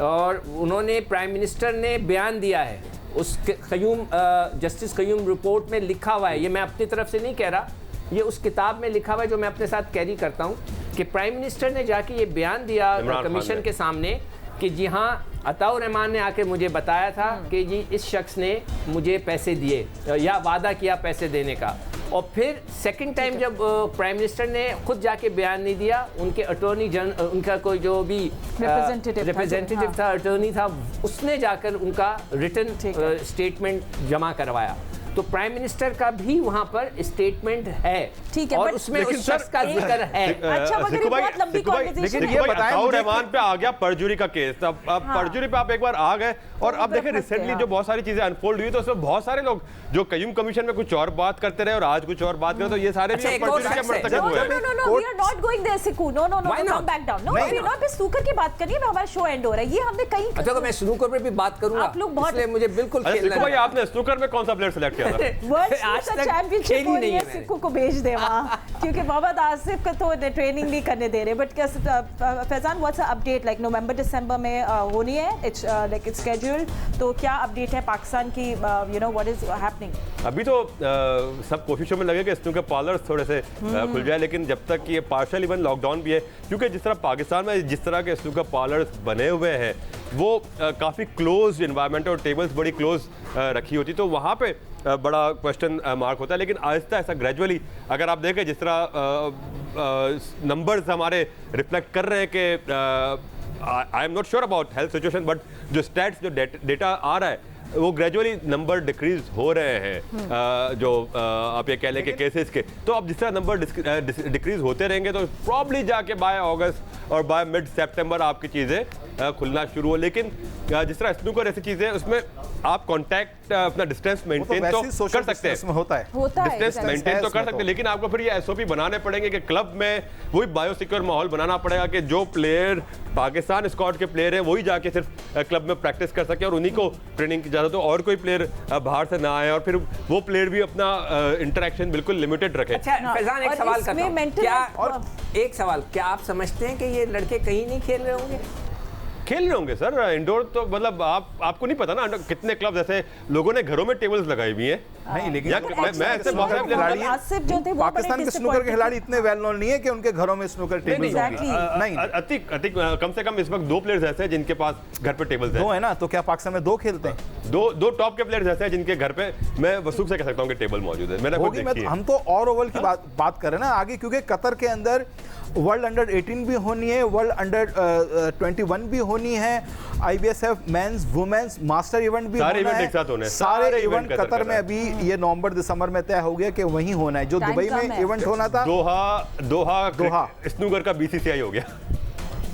और उन्होंने, प्राइम मिनिस्टर ने बयान दिया है, उस जस्टिस कय्यूम रिपोर्ट में लिखा हुआ है, ये मैं अपनी तरफ से नहीं कह रहा, ये उस किताब में लिखा हुआ है जो मैं अपने साथ कैरी करता हूँ, कि प्राइम मिनिस्टर ने जाके ये बयान दिया कमीशन के सामने कि जी हाँ, अताउर रहमान ने आके मुझे बताया था कि जी इस शख्स ने मुझे पैसे दिए या वादा किया पैसे देने का। और फिर सेकंड टाइम जब प्राइम मिनिस्टर ने खुद जाके बयान नहीं दिया, उनके अटॉर्नी जनरल, उनका कोई जो भी रिप्रेजेंटेटिव था, अटॉर्नी था, उसने जाकर उनका रिटन स्टेटमेंट जमा करवाया। तो प्राइम मिनिस्टर का भी वहाँ पर स्टेटमेंट है, ठीक है, और but उसमें लेकिन उस शख्स का जिक्र है। अच्छा, मगर ये बहुत लंबी conversation लेकिन है। ये बताएं अताउर मुझे रहमान पे आ गया परजुरी का केस। अब परजुरी पे आप एक बार आ गए, और अब देखिए रिसेंटली जो बहुत सारी चीजें अनफोल्ड हुई, तो उसमें बहुत सारे लोग जो कयूम कमीशन में कुछ और बात करते रहे और आज कुछ और बात करें, तो ये सारे भी एक और परजुरी के शख्स है। मर्तकब No, हुए no, हैं। no, no, we are not going there, Siku. No, no, no, Why no, not? come back down. No, नहीं, we are not. स्नूकर की बात करिए ना, हमारा शो एंड हो रहा है। ये हमने कहीं अच्छा, तो मैं स्नूकर पे भी बात करूंगा, आप लोग बहुत- इसलिए मुझे बिल्कुल अच्छा खेलना सिक्कू भाई, है। आपने स्नूकर में कौन सा प्लेयर सेलेक्ट किया था? वर्ल्ड आज स्नूकर तक चैंपियनशिप खेली हो नहीं रही है है, मैंने। सिक्कू को भेज दे वहाँ, क्योंकि मोहम्मद आसिफ का तो ट्रेनिंग नहीं करने दे रहे। But Faizan, what's the update? Like November December में होनी है, इट्स लाइक इट्स शेड्यूल्ड, तो क्या अपडेट है पाकिस्तान की? You know what is happening? अभी तो सब कोशिशों में लगे कि स्नूकर पार्लर्स थोड़े से खुल जाए, लेकिन जब तक ये पार्शियल इवन लॉकडाउन भी है, क्योंकि जिस तरह पाकिस्तान में जिस तरह के स्नूकर पार्लर्स बने हुए हैं, वो काफ़ी क्लोज इन्वायरमेंट और टेबल्स बड़ी क्लोज रखी होती, तो वहाँ पे बड़ा क्वेश्चन मार्क होता है। लेकिन आहिस्ता ऐसा ग्रेजुअली अगर आप देखें, जिस तरह नंबर्स हमारे रिफ्लेक्ट कर रहे हैं कि I am not sure about health situation, but जो स्टैट्स जो डेटा आ रहा है, वो ग्रेजुअली नंबर डिक्रीज हो रहे हैं, जो आप ये कह लें कि केसेस के। तो अब जिस तरह नंबर डिक्रीज होते रहेंगे, तो प्रॉब्ली जाके बाय अगस्त और बाय मिड सितंबर आपकी चीज़ें खुलना शुरू हो। लेकिन जिस तरह स्नूकर ऐसी चीज़ें, उसमें आप कांटेक्ट अपना डिस्टेंस मेंटेन तो कर सकते हैं, होता है डिस्टेंस मेंटेन तो कर इसमें सकते तो। हैं, लेकिन आपको फिर ये एसओपी बनाने पड़ेंगे कि क्लब में वही बायोसिक्योर माहौल बनाना पड़ेगा कि जो प्लेयर पाकिस्तान स्क्वाड के प्लेयर हैं वही जाके सिर्फ क्लब में प्रैक्टिस कर सके और उन्हीं को ट्रेनिंग की इजाजत हो, और कोई प्लेयर बाहर से ना आए, और फिर वो प्लेयर भी अपना इंटरेक्शन बिल्कुल लिमिटेड रखे। अच्छा फैजान, एक और सवाल इसमें करता हूं। mental क्या health- और एक सवाल, क्या आप समझते हैं कि ये लड़के कहीं नहीं खेल रहे होंगे? खेल रहे होंगे सर, इंडोर तो मतलब आपको नहीं पता ना कितने क्लब जैसे लोगों ने घरों में टेबल्स लगाई हुई हैं। नहीं, लेकिन या मैं ऐसे बहुत सारे खिलाड़ी प्लेयर आसिफ जो थे वो पाकिस्तान के स्नूकर के खिलाड़ी इतने वेल नोन नहीं है कि उनके घरों में स्नूकर टेबल्स Exactly. होंगी। नहीं, अतिक कम से कम इस वक्त 2 प्लेयर्स ऐसे हैं जिनके पास घर पे टेबल्स दो हैं। है ना, तो क्या पाकिस्तान में 2 खेलते हैं? दो टॉप के प्लेयर्स ऐसे हैं जिनके घर पे मैं वसूख से कह सकता हूँ कि टेबल मौजूद है। मैंने खुद होगी, देखी है। हम तो और ओवल की बात कर रहे हैं ना आगे, क्योंकि कतर के अंदर वर्ल्ड अंडर 18 भी होनी है, वर्ल्ड अंडर 21 भी होनी है, IBSF men's women's master event भी सारे होना इवेंट है। एक साथ होने हैं। सारे सारे इवेंट इवेंट कतर में अभी ये नवंबर दिसंबर में तय हो गया कि वहीं होना है, जो Time दुबई कम में है। इवेंट होना था। दोहा स्नूकर का BCCI हो गया।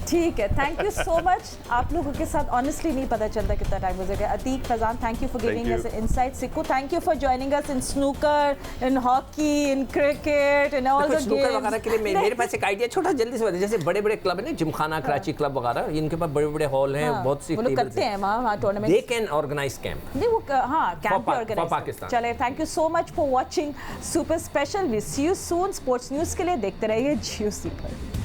ठीक है, थैंक यू सो मच। आप लोगों के साथ ऑनेस्टली नहीं पता चलता कितना टाइम हो जाएगा। Atiq, Faizan, thank you for giving you. Us insight. Sikku, thank you for joining us in snooker, in hockey, in cricket, in all the snooker वगैरह के लिए गेम्स। मेरे पास एक आइडिया छोटा जल्दी से बता, जैसे बड़े बड़े क्लब है ना, जिमखाना कराची क्लब वगैरह, इनके पास बड़े बड़े हॉल हैं, बहुत सी वो लोग करते हैं वहाँ tournament. They can organise camp. नहीं, वो हाँ कैंप For ऑर्गेनाइज। Pakistan. चले, thank you so much for watching super special. We see you soon. Sports news के लिए देखते रहिए जियो सुपर।